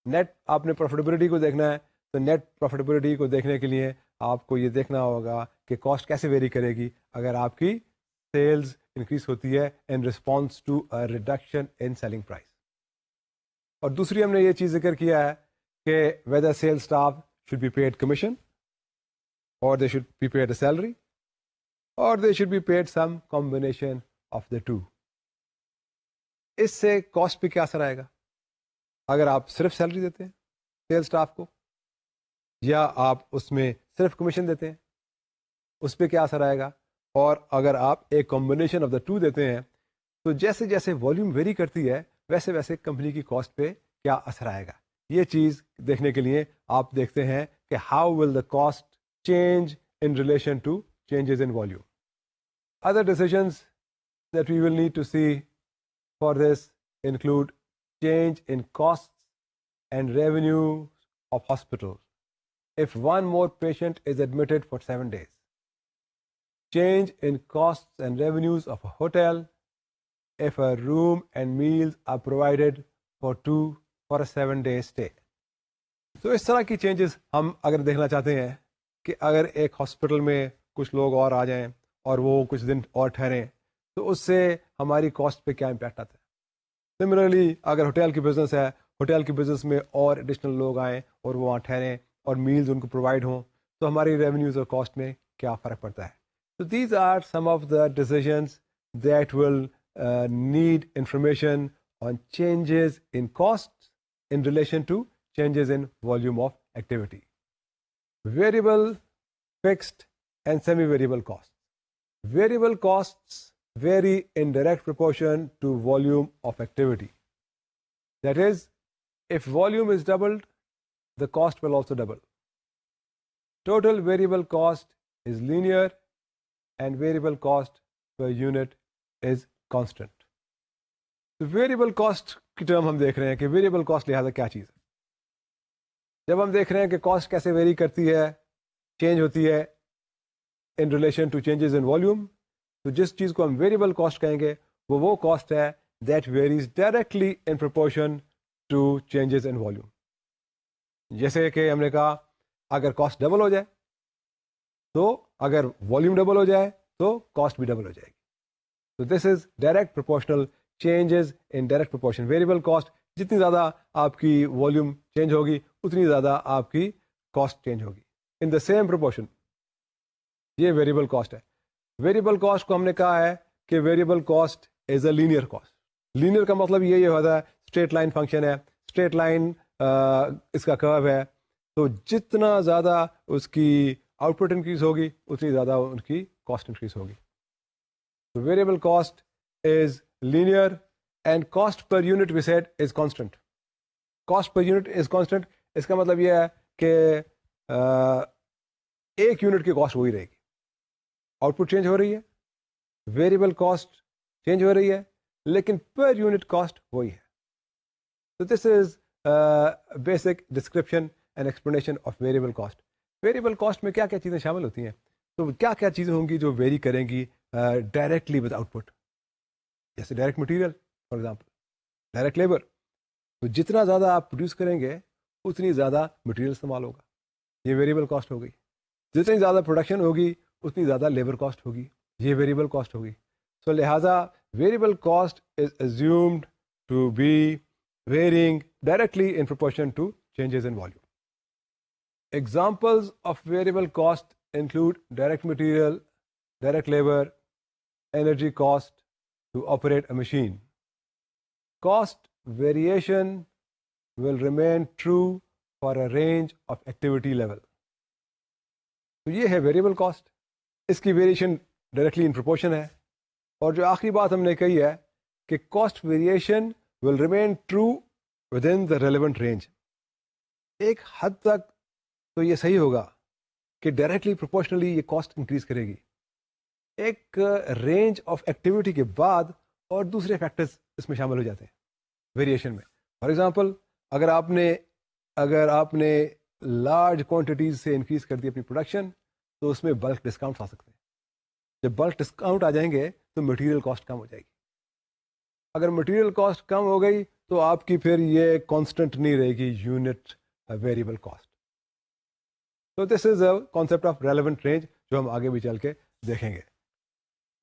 نیٹ آپ نے پروفیٹیبلٹی کو دیکھنا ہے, تو نیٹ پروفیٹیبلٹی کو دیکھنے کے لیے آپ کو یہ دیکھنا ہوگا کہ کاسٹ کیسے ویری کرے گی اگر آپ کی سیلز انکریز ہوتی ہے in response to reduction in selling price. اور دوسری ہم نے یہ چیز ذکر کیا ہے کہ whether sales staff should be paid commission or they should be paid a salary or they should be paid some combination of the two. اس سے کاسٹ پہ کیا اثر آئے گا؟ اگر آپ صرف سیلری دیتے ہیں سیل سٹاف کو یا آپ اس میں صرف کمیشن دیتے ہیں، اس پہ کیا اثر آئے گا. اور اگر آپ ایک کمبینیشن آف دا ٹو دیتے ہیں تو جیسے جیسے والیوم ویری کرتی ہے ویسے ویسے کمپنی کی کاسٹ پہ کیا اثر آئے گا. یہ چیز دیکھنے کے لیے آپ دیکھتے ہیں کہ how will the cost change in relation to changes in volume. Other decisions that we will need to see for this include change in costs and revenue of hospitals if one more patient is admitted for 7 days. Change in costs and revenues of a hotel if a room and meals are provided for a 7-day stay. تو اس طرح کی changes ہم اگر دیکھنا چاہتے ہیں کہ اگر ایک ہاسپٹل میں کچھ لوگ اور آ جائیں اور وہ کچھ دن اور ٹھہریں تو اس سے ہماری کاسٹ پہ کیا امپیکٹ آتا ہے. سملرلی اگر ہوٹل کی بزنس ہے، ہوٹل کی بزنس میں اور ایڈیشنل لوگ آئیں اور وہ وہاں ٹھہریں اور میلز ان کو پرووائڈ ہوں تو ہماری ریونیوز اور کاسٹ میں کیا فرق پڑتا ہے. تو these are some of the decisions that will need information on changes in cost in relation to changes in volume of activity. Variable, fixed, and semi-variable costs. Variable costs vary in direct proportion to volume of activity. That is, if volume is doubled, the cost will also double. Total variable cost is linear and variable cost per unit is constant. تو variable cost کی term ہم دیکھ رہے ہیں کہ variable cost لہٰذا کیا چیز ہے. جب ہم دیکھ رہے ہیں کہ کاسٹ کیسے ویری کرتی ہے، چینج ہوتی ہے in relation to changes in volume, تو جس چیز کو ہم ویریبل کاسٹ کہیں گے وہ کاسٹ ہے that varies directly in proportion to changes in volume. جیسے کہ ہم نے کہا اگر کاسٹ ڈبل ہو جائے تو اگر والیوم ڈبل ہو جائے تو کاسٹ بھی ڈبل ہو جائے گی. تو this is direct proportional changes in direct proportion. Variable cost جتنی زیادہ آپ کی والیوم چینج ہوگی اتنی زیادہ آپ کی کاسٹ چینج ہوگی ان دا سیم پروپورشن. یہ ویریبل کاسٹ ہے. ویریبل کاسٹ کو ہم نے کہا ہے کہ variable cost is a linear cost. Linear کا مطلب یہ ہوتا ہے اسٹریٹ لائن فنکشن ہے، اسٹریٹ لائن اس کا کرو ہے، تو جتنا زیادہ اس کی آؤٹ پٹ انکریز ہوگی اتنی زیادہ ان کی کاسٹ انکریز ہوگی. تو variable cost is linear and cost per unit we said is constant. Cost per unit is constant. اس کا مطلب یہ ہے کہ ایک یونٹ کی کاسٹ وہی رہے گی. آؤٹ پٹ چینج ہو رہی ہے، ویریبل کاسٹ چینج ہو رہی ہے، لیکن پر یونٹ کاسٹ وہی ہے. تو this is basic description and explanation of variable cost. Variable cost میں کیا کیا چیزیں شامل ہوتی ہیں؟ تو کیا کیا چیزیں ہوں گی جو ویری کریں گی ڈائریکٹلی ود آؤٹ پٹ؟ جیسے direct material for example, direct labour. تو جتنا زیادہ آپ پروڈیوس کریں گے اتنی زیادہ مٹیریل استعمال ہوگا، یہ ویریبل کاسٹ ہو گئی. جتنی زیادہ پروڈکشن ہوگی اتنی زیادہ لیبر کاسٹ ہوگی، یہ ویریبل کاسٹ ہوگی. سو لہٰذا variable cost is assumed to be varying directly in proportion to changes in volume. Examples of variable cost include direct material, direct labor, energy cost to operate a machine. Cost variation will remain true for a range of activity level. تو یہ ہے variable cost, اس کی variation directly in proportion ہے. اور جو آخری بات ہم نے کہی ہے کہ cost variation will remain true with in the relevant range. ایک حد تک تو یہ صحیح ہوگا کہ ڈائریکٹلی پروپورشنلی یہ کاسٹ انکریز کرے گی. ایک رینج آف ایکٹیویٹی کے بعد اور دوسرے فیکٹرز اس میں شامل ہو جاتے ہیں ویریشن میں. فار ایگزامپل اگر آپ نے لارج کوانٹیٹیز سے انکریز کر دی اپنی پروڈکشن تو اس میں بلک ڈسکاؤنٹس آ سکتے ہیں. جب بلک ڈسکاؤنٹ آ جائیں گے تو مٹیریل کاسٹ کم ہو جائے گی. اگر مٹیریل کاسٹ کم ہو گئی تو آپ کی پھر یہ کانسٹنٹ نہیں رہے گی یونٹ ویریبل کاسٹ. تو this is a concept of relevant range جو ہم آگے بھی چل کے دیکھیں گے.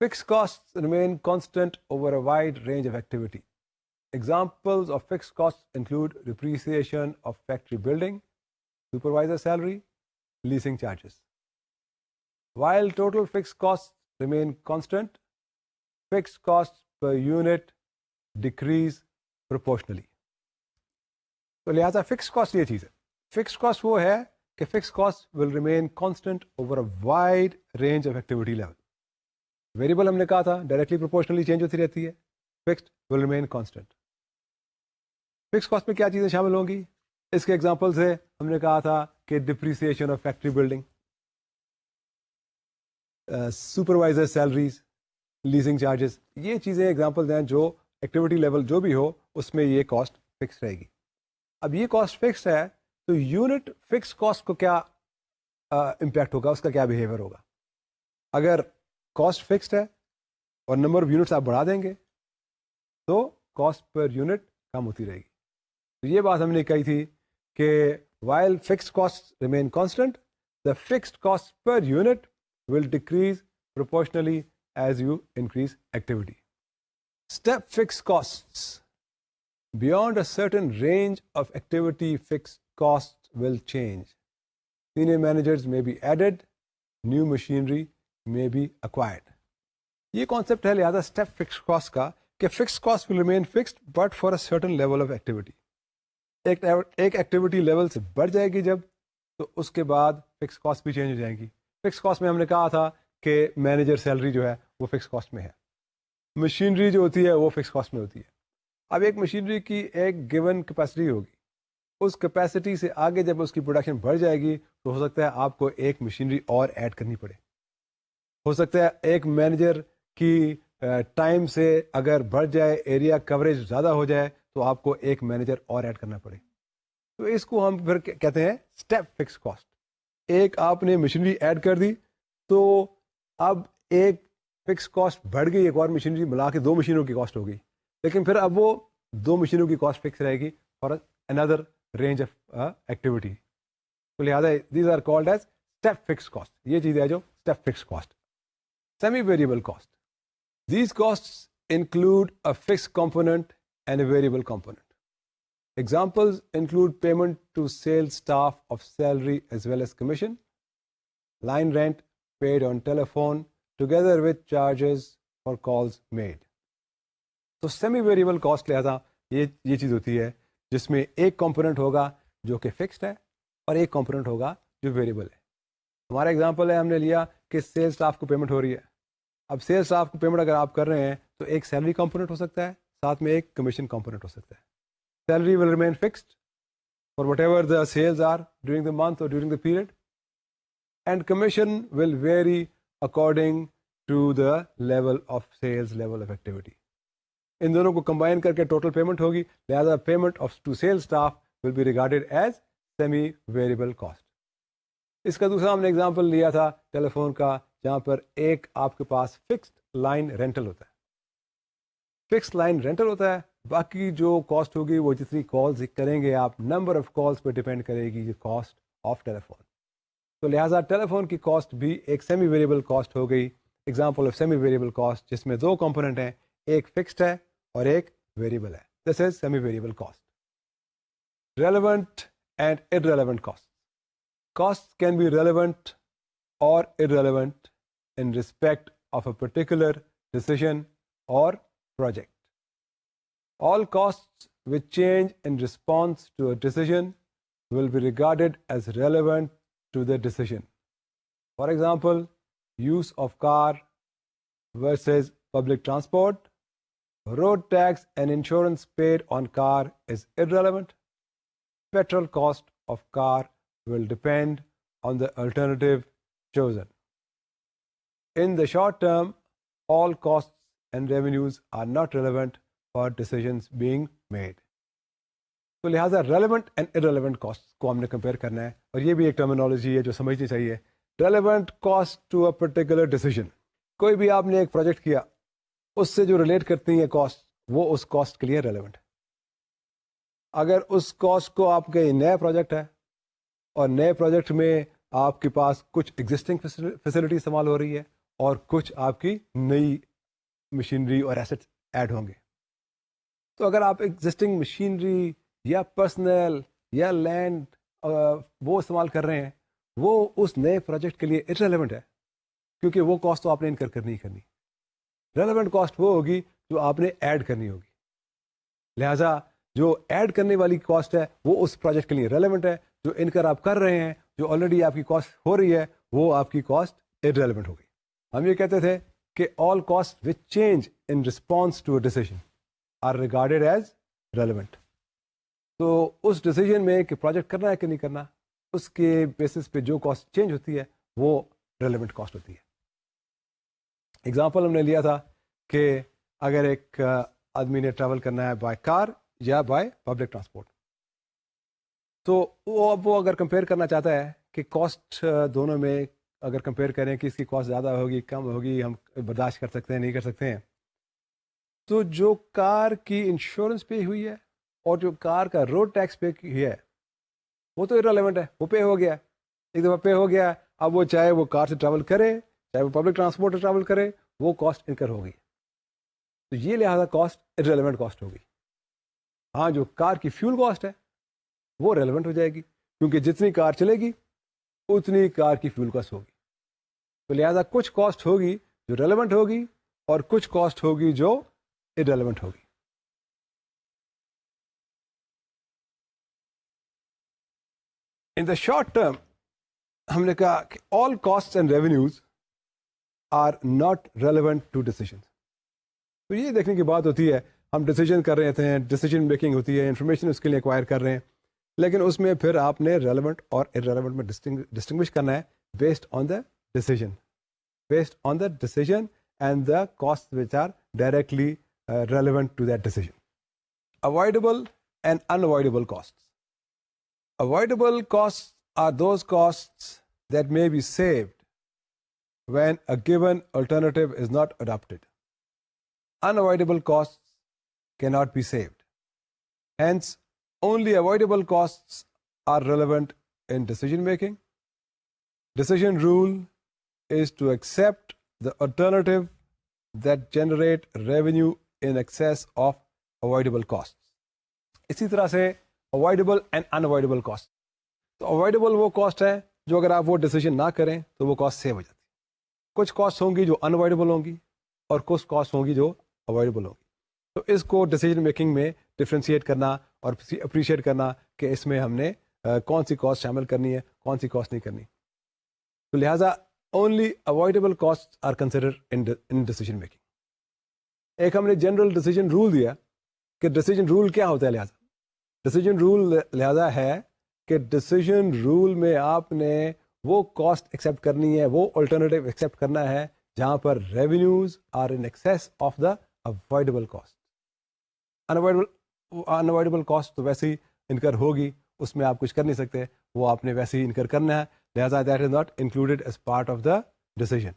Fixed costs remain constant over a wide range of activity. Examples of fixed costs include depreciation of factory building, supervisor salary, leasing charges. While total fixed costs remain constant, fixed costs per unit decrease proportionally. تو لہٰذا fix cost یہ چیز ہے. Fix cost وہ ہے کہ fix cost will remain constant over a wide range of activity level. Variable ہم نے کہا تھا ڈائریکٹلی پروپورشنلی چینج ہوتی رہتی ہے, فکسڈ ول ریمین کانسٹنٹ. فکس کاسٹ میں کیا چیزیں شامل ہوں گی؟ اس کے ایگزامپلس ہے, ہم نے کہا تھا کہ depreciation of factory building, supervisor salaries, leasing charges, یہ چیزیں ایگزامپلز ہیں جو ایکٹیویٹی لیول جو بھی ہو اس میں یہ کاسٹ فکس رہے گی. اب یہ کاسٹ فکس ہے تو یونٹ فکس کاسٹ کو کیا امپیکٹ ہوگا, اس کا کیا بیہیویئر ہوگا؟ اگر کاسٹ فکسڈ ہے اور نمبر آف یونٹس آپ بڑھا دیں گے تو کاسٹ پر یونٹ کم ہوتی رہے گی. تو یہ بات ہم نے کہی تھی کہ while fixed costs remain constant, the fixed cost per unit will decrease proportionally as you increase activity. Step fixed costs. Beyond a certain range of activity, fixed costs will change. Senior managers may be added, new machinery may be acquired. یہ concept ہے لہٰذا step fix cost کا کہ fix cost will remain fixed but for a certain level of activity. ایک activity level سے بڑھ جائے گی جب, تو اس کے بعد فکس کاسٹ بھی چینج ہو جائیں گی. فکس کاسٹ میں ہم نے کہا تھا کہ مینیجر سیلری جو ہے وہ فکس کاسٹ میں ہے, مشینری جو ہوتی ہے وہ فکس کاسٹ میں ہوتی ہے. اب ایک مشینری کی ایک گیون کیپیسٹی ہوگی, اس کیپیسٹی سے آگے جب اس کی پروڈکشن بڑھ جائے گی تو ہو سکتا ہے آپ کو ایک مشینری اور ایڈ کرنی پڑے. ہو سکتا ہے ایک مینیجر کی ٹائم سے اگر بڑھ جائے, ایریا کوریج زیادہ ہو جائے تو آپ کو ایک مینیجر اور ایڈ کرنا پڑے. تو اس کو ہم پھر کہتے ہیں اسٹیپ فکس کاسٹ. ایک آپ نے مشینری ایڈ کر دی تو اب ایک فکس کاسٹ بڑھ گئی, ایک اور مشینری ملا کے 2 مشینوں کی کاسٹ ہو گئی, لیکن پھر اب وہ 2 مشینوں کی کاسٹ فکس رہے گی فار اندر رینج آف ایکٹیویٹی. تو لہٰذا these are called as step fix cost. یہ چیز ہے جو step fix cost. Semi variable cost. These costs include a fixed component and a variable component. Examples include payment to sales staff of salary as well as commission, line rent paid on telephone, together with charges for calls made. تو semi variable cost لہذا یہ چیز ہوتی ہے جس میں ایک component ہوگا جو کہ فکسڈ ہے اور ایک کمپوننٹ ہوگا جو ویریبل ہے. ہمارا ایگزامپل ہے, ہم نے لیا کہ سیلس اسٹاف کو پیمنٹ ہو رہی ہے. اب سیلس اسٹاف کو پیمنٹ اگر آپ کر رہے ہیں تو ایک سیلری کمپوننٹ ہو سکتا ہے, ساتھ میں ایک کمیشن کمپوننٹ ہو سکتا ہے. Salary will remain fixed for whatever the sales are during the month اور during the period, and commission will vary according to the level of sales, level of activity. ان دونوں کو combine کر کے total payment ہوگی, لہذا payment of to sales staff will be regarded as semi variable cost. اس کا دوسرا ہم نے ایگزامپل لیا تھا ٹیلی فون کا, جہاں پر ایک آپ کے پاس فکسڈ لائن رینٹل ہوتا ہے. فکسڈ لائن رینٹل ہوتا ہے, باقی جو کاسٹ ہوگی وہ جتنی کالز کریں گے آپ, نمبر آف کالز پہ ڈیپینڈ کرے گی کاسٹ آف ٹیلی فون. تو لہٰذا ٹیلی فون کی کاسٹ بھی ایک سیمی ویریبل کاسٹ ہو گئی. Example of semi variable cost جس میں 2 کمپوننٹ ہیں, ایک فکسڈ ہے اور ایک ویریبل ہے. This is semi variable cost. Relevant and irrelevant costs. Costs can be relevant or irrelevant in respect of a particular decision or project. All costs which change in response to a decision will be regarded as relevant to the decision. For example, use of car versus public transport. Road tax and insurance paid on car is irrelevant. Petrol cost of car will depend on the alternative chosen. In the short term, all costs and revenues are not relevant for decisions being made. تو لہٰذا relevant and irrelevant costs کو ہم نے compare کرنا ہے, اور یہ بھی ایک ٹرمینالوجی ہے جو سمجھنی چاہیے. relevant cost to a particular decision. کوئی بھی آپ نے ایک پروجیکٹ کیا, اس سے جو ریلیٹ کرتی ہیں کاسٹ, وہ اس کاسٹ کے لیے ریلیونٹ ہے. اگر اس کاسٹ کو آپ کے نیا پروجیکٹ ہے اور نئے پروجیکٹ میں آپ کے پاس کچھ ایگزسٹنگ فیسلٹی استعمال ہو رہی ہے اور کچھ آپ کی نئی مشینری اور ایسٹ ایڈ ہوں گے, تو اگر آپ ایگزسٹنگ مشینری یا پرسنل یا لینڈ وہ استعمال کر رہے ہیں, وہ اس نئے پروجیکٹ کے لیے irrelevant ہے, کیونکہ وہ کاسٹ تو آپ نے انکر کرنی ہی کرنی. ریلیونٹ کاسٹ وہ ہوگی جو آپ نے ایڈ کرنی ہوگی. لہٰذا جو ایڈ کرنے والی کاسٹ ہے وہ اس پروجیکٹ کے لیے ریلیونٹ ہے, جو انکر آپ کر رہے ہیں جو آلریڈی آپ کی کاسٹ ہو رہی ہے وہ آپ کی کاسٹ ارریلیونٹ ہوگی. ہم یہ کہتے تھے کہ all costs which change in response to a decision are regarded as relevant. تو اس ڈیسیجن میں کہ پروجیکٹ کرنا ہے کہ نہیں کرنا, اس کے بیسس پہ جو کاسٹ چینج ہوتی ہے وہ ریلیونٹ کاسٹ ہوتی ہے. ایگزامپل ہم نے لیا تھا کہ اگر ایک آدمی نے ٹریول کرنا ہے بائی کار یا بائی پبلک ٹرانسپورٹ, تو وہ اگر کمپیئر کرنا چاہتا ہے کہ کاسٹ دونوں میں اگر کمپیئر کریں کہ اس کی کاسٹ زیادہ ہوگی کم ہوگی, ہم برداشت کر سکتے ہیں نہیں کر سکتے ہیں, تو جو کار کی انشورنس پے ہوئی ہے اور جو کار کا روڈ ٹیکس پے کی ہے وہ تو ارریلیونٹ ہے, وہ پے ہو گیا, ایک دفعہ پے ہو گیا. اب وہ چاہے وہ کار سے ٹریول کرے چاہے وہ پبلک ٹرانسپورٹ سے ٹریول کرے, وہ کاسٹ انکر ہوگی. تو یہ لہٰذا کاسٹ ارریلیونٹ کاسٹ ہوگی. ہاں جو کار کی فیول کاسٹ ہے وہ ریلیونٹ ہو جائے گی, کیونکہ جتنی کار چلے گی اتنی کار کی فیول کاسٹ ہوگی. تو لہٰذا کچھ کاسٹ ہوگی جو ریلیونٹ ہوگی اور کچھ کاسٹ ہوگی جو ارریلیونٹ ہوگی. ان دا شارٹ ٹرم ہم نے کہا کہ all cost and revenues are not relevant to decision. تو یہ دیکھنے کی بات ہوتی ہے, ہم ڈیسیجن کر رہے تھے, ڈیسیجن میکنگ ہوتی ہے, انفارمیشن اس کے لیے ایکوائر کر رہے ہیں, لیکن اس میں پھر آپ نے ریلیونٹ اور ارریلیونٹ میں ڈسٹنگوش کرنا ہے based on the decision, based on the decision and the costs which are directly relevant to that decision. Avoidable and unavoidable costs. Avoidable costs are those costs that may be saved when a given alternative is not adopted. Unavoidable costs cannot be saved. Hence, only avoidable costs are relevant in decision making. Decision rule is to accept the alternative that generate revenue in excess of avoidable costs. اسی طرح سے avoidable and unavoidable costs. تو avoidable وہ cost ہے جو اگر آپ وہ decision نہ کریں تو وہ cost save ہو جاتی ہے. کچھ cost ہوں گی جو unavoidable ہوں گی اور کچھ cost ہوں گی جو avoidable ہوں گی. تو اس کو decision making میں differentiate کرنا اور appreciate کرنا کہ اس میں ہم نے کون سی cost شامل کرنی ہے کون سی cost نہیں کرنی. تو لہٰذا only avoidable costs are considered in decision making. ایک ہم نے جنرل ڈیسیجن رول دیا کہ ڈیسیجن رول کیا ہوتا ہے. ڈیسیجن رول لہذا ہے کہ ڈیسیجن رول میں آپ نے وہ کاسٹ ایکسیپٹ کرنی ہے, وہ الٹرنیٹیو ایکسیپٹ کرنا ہے جہاں پر revenues are in excess of the avoidable cost. Unavoidable cost تو ویسے ہی انکر ہوگی, اس میں آپ کچھ کر نہیں سکتے, وہ آپ نے ویسے ہی انکر کرنا ہے, لہذا that is not included as part of the decision.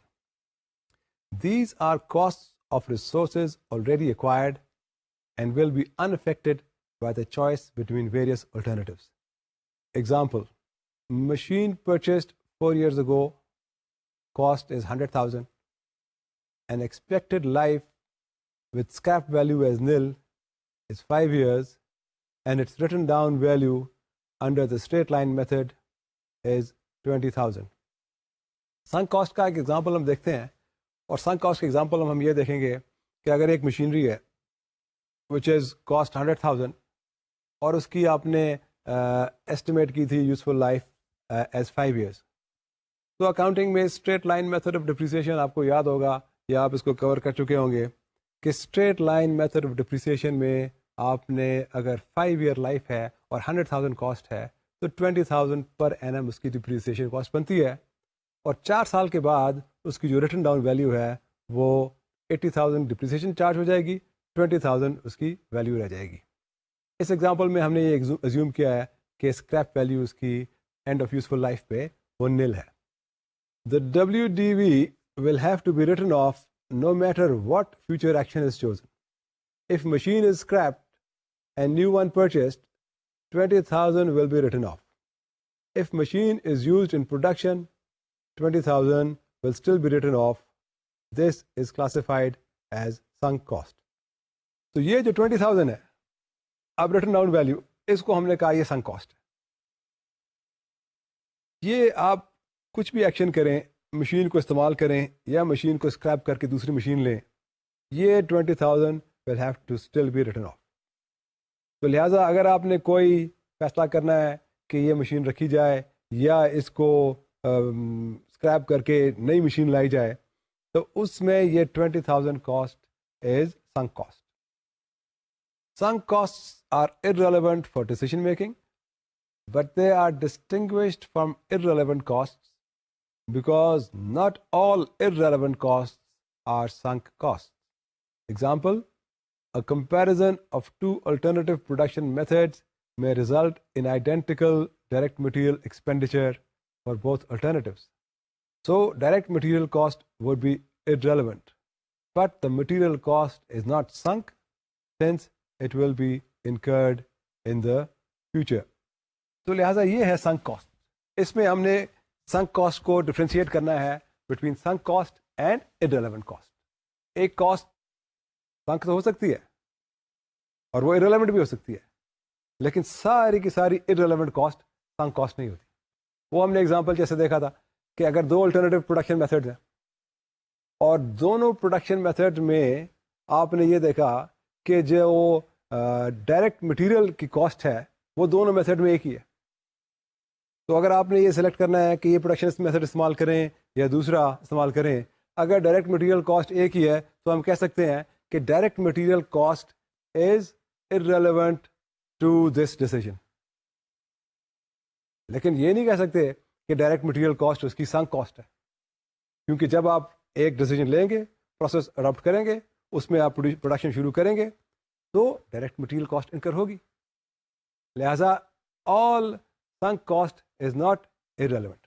These are costs of resources already acquired and will be unaffected by the choice between various alternatives. Example, machine purchased 4 years ago, cost is 100,000, and expected life with scrap value as nil is 5 years, and its written down value under the straight line method is 20,000. Sunk cost کا ایک example ہم دیکھتے ہیں, اور sink cost کا example ہم یہ دیکھیں گے کہ اگر ایک مشینری ہے وچ از کاسٹ 100,000 اور اس کی آپ نے ایسٹیمیٹ کی تھی یوزفل لائف ایز 5 years, تو اکاؤنٹنگ میں straight line method of depreciation آپ کو یاد ہوگا یا آپ اس کو کور کر چکے ہوں گے کہ straight line method of depreciation میں آپ نے اگر 5 year لائف ہے اور 100,000 کاسٹ ہے تو 20,000 پر اینم اس کی ڈپریسیشن کاسٹ بنتی ہے, اور 4 سال کے بعد اس کی جو ریٹن ڈاؤن ویلیو ہے وہ 80,000 ڈپریسیشن چارج ہو جائے گی, 20,000 اس کی ویلیو رہ جائے گی. اس ایگزامپل میں ہم نے یہ ایزیوم کیا ہے کہ اسکریپ ویلیو اس کی اینڈ آف یوزفل لائف پہ وہ نل ہے. The WDV will have to be written off no matter what future action is chosen. If machine is scrapped and new one purchased, 20,000 will be written off. If machine is used in production, 20,000 will still be written off. This is classified as sunk cost. تو یہ جو 20,000 ہے اب written down value, اس کو ہم نے کہا یہ سنک کاسٹ ہے. یہ آپ کچھ بھی ایکشن کریں, مشین کو استعمال کریں یا مشین کو اسکریپ کر کے دوسری مشین لیں, یہ 20,000 will have to still be written off. تو لہٰذا اگر آپ نے کوئی فیصلہ کرنا ہے کہ یہ مشین رکھی جائے یا اس کو اسکریپ کر کے نئی مشین لائی جائے, تو اس میں یہ 20,000 cost is sunk cost. Sunk costs are irrelevant for decision making, but they are distinguished from irrelevant costs because not all irrelevant costs are sunk costs. Example, a comparison of two alternative production methods may result in identical direct material expenditure for both alternatives. So, direct material cost would be irrelevant, but the material cost is not sunk since it will be incurred in the future. تو لہٰذا یہ ہے sink cost. اس میں ہم نے sink cost کو differentiate کرنا ہے between sunk cost and irrelevant cost. ایک کاسٹ سنک تو ہو سکتی ہے اور وہ ارریلیونٹ بھی ہو سکتی ہے, لیکن ساری کی ساری ارریلیونٹ کاسٹ سنک کاسٹ نہیں ہوتی. وہ ہم نے ایگزامپل جیسے دیکھا تھا کہ اگر دو الٹرنیٹیو پروڈکشن میتھڈز ہیں اور دونوں پروڈکشن میتھڈ میں آپ نے یہ دیکھا کہ جو ڈائریکٹ مٹیریل کی کاسٹ ہے وہ دونوں میتھڈ میں ایک ہی ہے, تو اگر آپ نے یہ سلیکٹ کرنا ہے کہ یہ پروڈکشن میتھڈ استعمال کریں یا دوسرا استعمال کریں, اگر ڈائریکٹ مٹیریل کاسٹ ایک ہی ہے تو ہم کہہ سکتے ہیں کہ direct material cost is irrelevant to this decision. لیکن یہ نہیں کہہ سکتے کہ ڈائریکٹ مٹیریل کاسٹ اس کی سنک کاسٹ ہے, کیونکہ جب آپ ایک ڈیسیژن لیں گے, پروسیس اڈاپٹ کریں گے, اس میں آپ پروڈکشن شروع کریں گے تو ڈائریکٹ مٹیریل کاسٹ انکر ہوگی. لہذا all sunk cost is not irrelevant.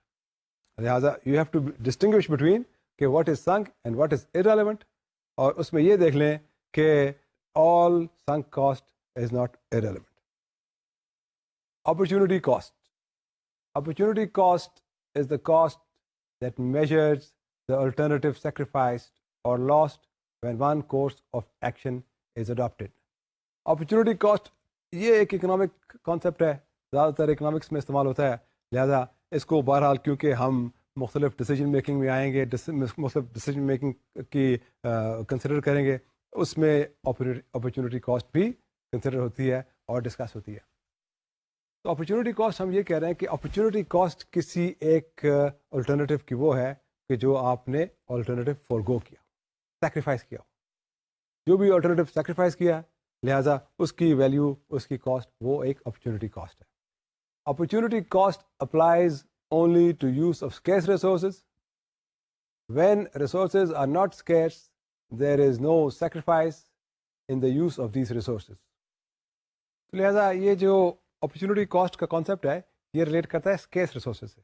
لہذا you have to distinguish between کہ what is sunk and what is irrelevant, اور اس میں یہ دیکھ لیں کہ all sunk cost is not irrelevant. Opportunity cost. Opportunity cost is the cost that measures the alternative sacrificed or lost when one course of action is adopted. Opportunity cost یہ ایک economic concept ہے, زیادہ تر economics میں استعمال ہوتا ہے. لہذا اس کو بہرحال کیونکہ ہم مختلف ڈیسیجن میکنگ میں آئیں گے, مختلف ڈیسیجن میکنگ کی کنسیڈر کریں گے, اس میں اپرچونٹی کاسٹ بھی کنسیڈر ہوتی ہے اور ڈسکس ہوتی ہے. تو اپرچونٹی کاسٹ ہم یہ کہہ رہے ہیں کہ اپرچونٹی کاسٹ کسی ایک الٹرنیٹیو کی وہ ہے کہ جو آپ نے الٹرنیٹیو فورگو کیا, سیکریفائس کیا, جو بھی الٹرنیٹیو سیکریفائس کیا, لہٰذا اس کی ویلیو, اس کی کاسٹ وہ ایک اپرچونٹی کاسٹ ہے. Opportunity cost applies only to use of scarce resources. When resources are not scarce, there is no sacrifice in the use of these resources. لہٰذا یہ جو اپرچونٹی کاسٹ کا کانسیپٹ ہے یہ ریلیٹ کرتا ہے scarce resources سے.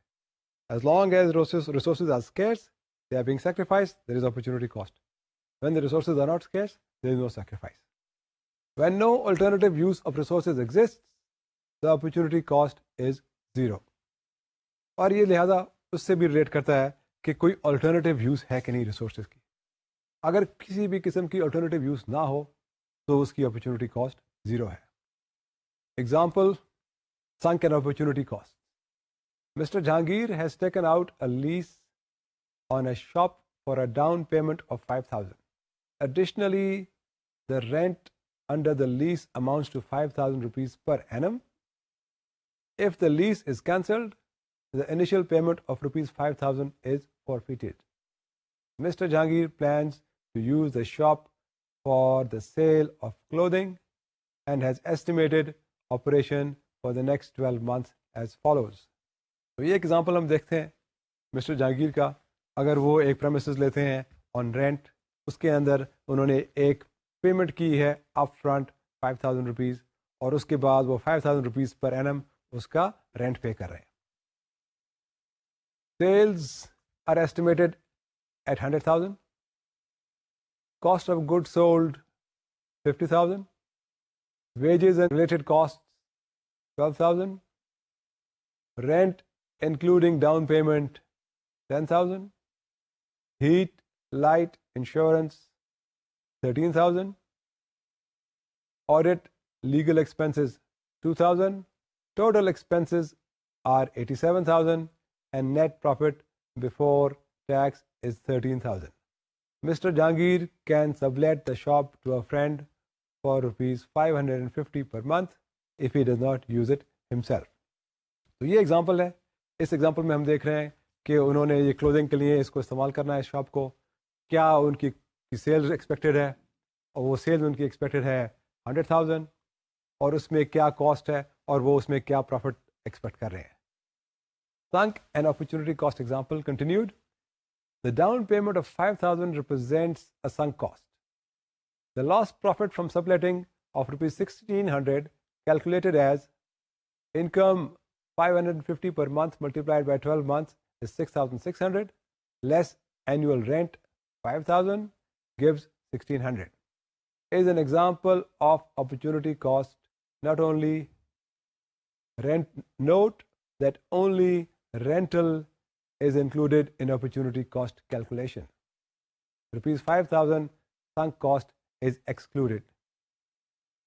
As long as resources are scarce, they are being sacrificed, there is opportunity cost. When the resources are not scarce, there is no sacrifice. When no alternative use of resources exists, the opportunity cost is zero. اور یہ لہذا اس سے بھی relate کرتا ہے کہ کوئی alternative use ہے کہ نہیں ریسورسز کی. اگر کسی بھی قسم کی الٹرنیٹیو یوز نہ ہو تو اس کی اپرچونٹی کاسٹ زیرو ہے. Example, sunken opportunity cost. Mr. Jahangir has taken out a lease on a shop for a down payment of 5,000. Additionally, the rent under the lease amounts to 5,000 rupees per annum. If the lease is cancelled, the initial payment of rupees 5,000 is forfeited. Mr. Jahangir plans to use the shop for the sale of clothing and has estimated operation for the next 12 months as follows. تو یہ example ہم دیکھتے ہیں mister Jahangir کا. اگر وہ ایک premises لیتے ہیں آن رینٹ, اس کے اندر انہوں نے ایک پیمنٹ کی ہے اپ فرنٹ 5,000 روپیز, اور اس کے بعد وہ 5,000 روپیز پر اینم اس کا رینٹ پے کر رہے ہیں. Sales are estimated at 100,000. Cost of good sold 50,000. Wages and related costs 12,000. Rent including down payment 10,000. Heat, light, insurance 13,000. Audit, legal expenses 2,000. Total expenses are 87,000 and net profit before tax is 13,000. Mr. Jahangir can sublet the shop to a friend for rupees 550 per month if he does not use it himself. تو یہ example ہے اس example میں ہم دیکھ رہے ہیں کہ انہوں نے یہ کلوزنگ کے لیے اس کو استعمال کرنا ہے اس شاپ کو. کیا ان کی سیلز ایکسپیکٹڈ ہے, اور وہ سیلز ان کی ایکسپیکٹڈ ہے 100,000, اور اس میں کیا کاسٹ ہے اور وہ اس میں کیا پروفٹ ایکسپیکٹ کر رہے ہیں. Sunk and opportunity cost example continued. The down payment of 5,000 represents a sunk cost. The lost profit from subletting of rupees 1,600 calculated as income 550 per month multiplied by 12 months is 6,600 less annual rent 5,000 gives 1,600 is an example of opportunity cost. Not only rent, note that only rental is included in opportunity cost calculation. Rupees 5,000 sunk cost is excluded.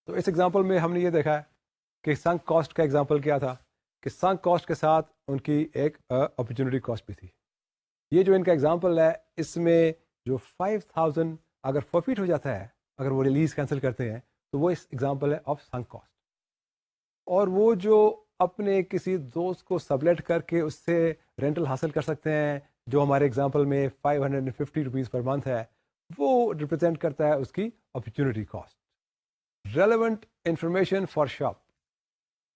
تو اس example میں ہم نے یہ دیکھا ہے کہ sink cost کا example کیا تھا کہ سنک کاسٹ کے ساتھ ان کی ایک اپرچونٹی کاسٹ بھی تھی. یہ جو ان کا ایگزامپل ہے اس میں جو 5,000 اگر فورفیٹ ہو جاتا ہے, اگر وہ ریلیز کینسل کرتے ہیں, تو وہ اس ایگزامپل ہے آف سنک کاسٹ. اور وہ جو اپنے کسی دوست کو سبلیٹ کر کے اس سے رینٹل حاصل کر سکتے ہیں, جو ہمارے ایگزامپل میں 550 روپیز پر منتھ ہے, وہ ریپرزینٹ کرتا ہے اس کی opportunity cost. Relevant information for shop.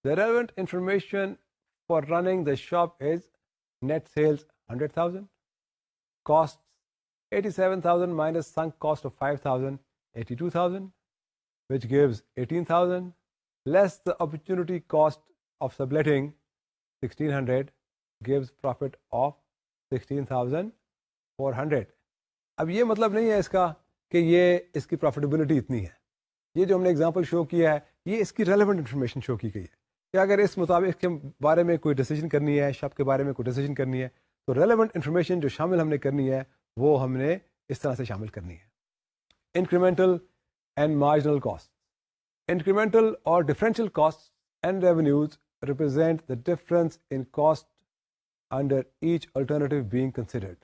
The relevant information for running the shop is net sales 100,000, costs 87,000 minus sunk cost of 5,000, 82,000, which gives 18,000, less the opportunity cost of subletting 1,600 gives profit of 16,400. اب یہ مطلب نہیں ہے اس کا کہ یہ اس کی profitability اتنی ہے. یہ جو ہم نے اگزامپل شو کیا ہے یہ اس کی ریلیونٹ انفارمیشن شو کی گئی ہے کہ اگر اس مطابق اس کے بارے میں کوئی ڈیسیجن کرنی ہے, شاپ کے بارے میں کوئی ڈیسیجن کرنی ہے, تو ریلیونٹ انفارمیشن جو شامل ہم نے کرنی ہے وہ ہم نے اس طرح سے شامل کرنی ہے. Incremental and marginal cost. Incremental اور differential cost and revenues represent the difference in cost under each alternative being considered.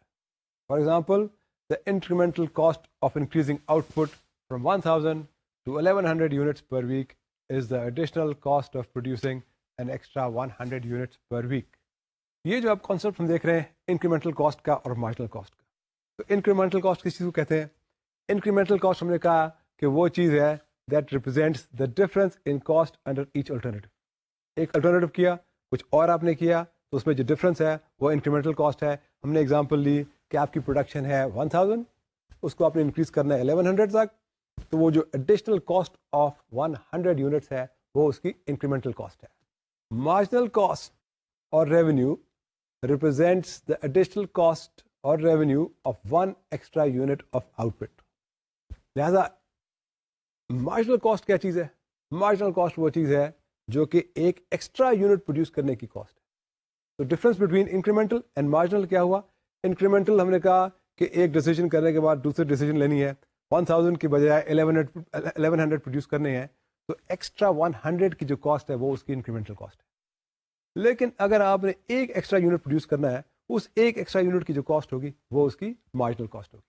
For example, the incremental cost of increasing output from 1,000 to 1,100 units per week is the additional cost of producing an extra 100 units per week. یہ جو آپ concept ہم دیکھ رہے ہیں incremental cost کا اور marginal cost کا. تو انکریمنٹل کاسٹ کس چیز کو کہتے ہیں؟ انکریمنٹل کاسٹ ہم نے کہا کہ وہ چیز ہے that represents the difference in cost under each alternative. ایک الٹرنیٹو کیا, کچھ اور آپ نے کیا, تو اس میں جو ڈفرینس ہے وہ انکریمنٹل کاسٹ ہے. ہم نے ایگزامپل لی کہ آپ کی پروڈکشن ہے 1,000, اس کو آپ نے انکریز کرنا ہے 1,100 تک, تو وہ جو ایڈیشنل کاسٹ آف 100 یونٹس ہے وہ اس کی انکریمنٹل کاسٹ ہے. مارجنل کاسٹ اور revenue represents the additional cost اور revenue of one extra unit of output. لہذا مارجنل کاسٹ کیا چیز ہے؟ مارجنل کاسٹ وہ چیز ہے جو کہ ایک ایکسٹرا یونٹ پروڈیوس کرنے کی کاسٹ ہے. تو difference between incremental and marginal کیا ہوا؟ انکریمنٹل ہم نے کہا کہ ایک ڈیسیجن کرنے کے بعد دوسری ڈیسیجن لینی ہے, 1,000 کی بجائے 1,100 پروڈیوس کرنے ہیں, تو ایکسٹرا 100 کی جو کاسٹ ہے وہ اس کی انکریمنٹل کاسٹ ہے. لیکن اگر آپ نے ایک ایکسٹرا یونٹ پروڈیوس کرنا ہے, اس ایک ایکسٹرا یونٹ کی جو کاسٹ ہوگی وہ اس کی مارجنل کاسٹ ہوگی.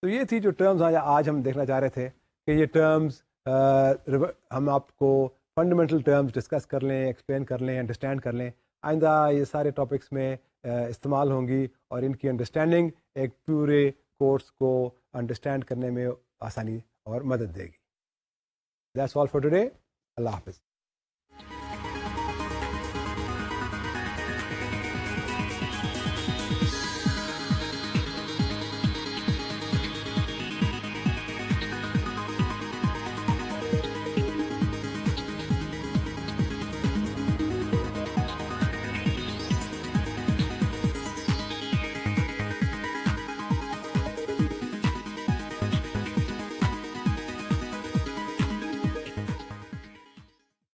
تو یہ تھی جو ٹرمز آج ہم دیکھنا چاہ رہے تھے کہ یہ ٹرمز ہم آپ کو فنڈامنٹل ٹرمز ڈسکس کر لیں, ایکسپلین کر لیں, انڈرسٹینڈ کر لیں. آئندہ یہ سارے ٹاپکس میں استعمال ہوں گی اور ان کی انڈرسٹینڈنگ ایک پورے کورس کو انڈرسٹینڈ کرنے میں آسانی اور مدد دے گی. That's all for today. اللہ حافظ.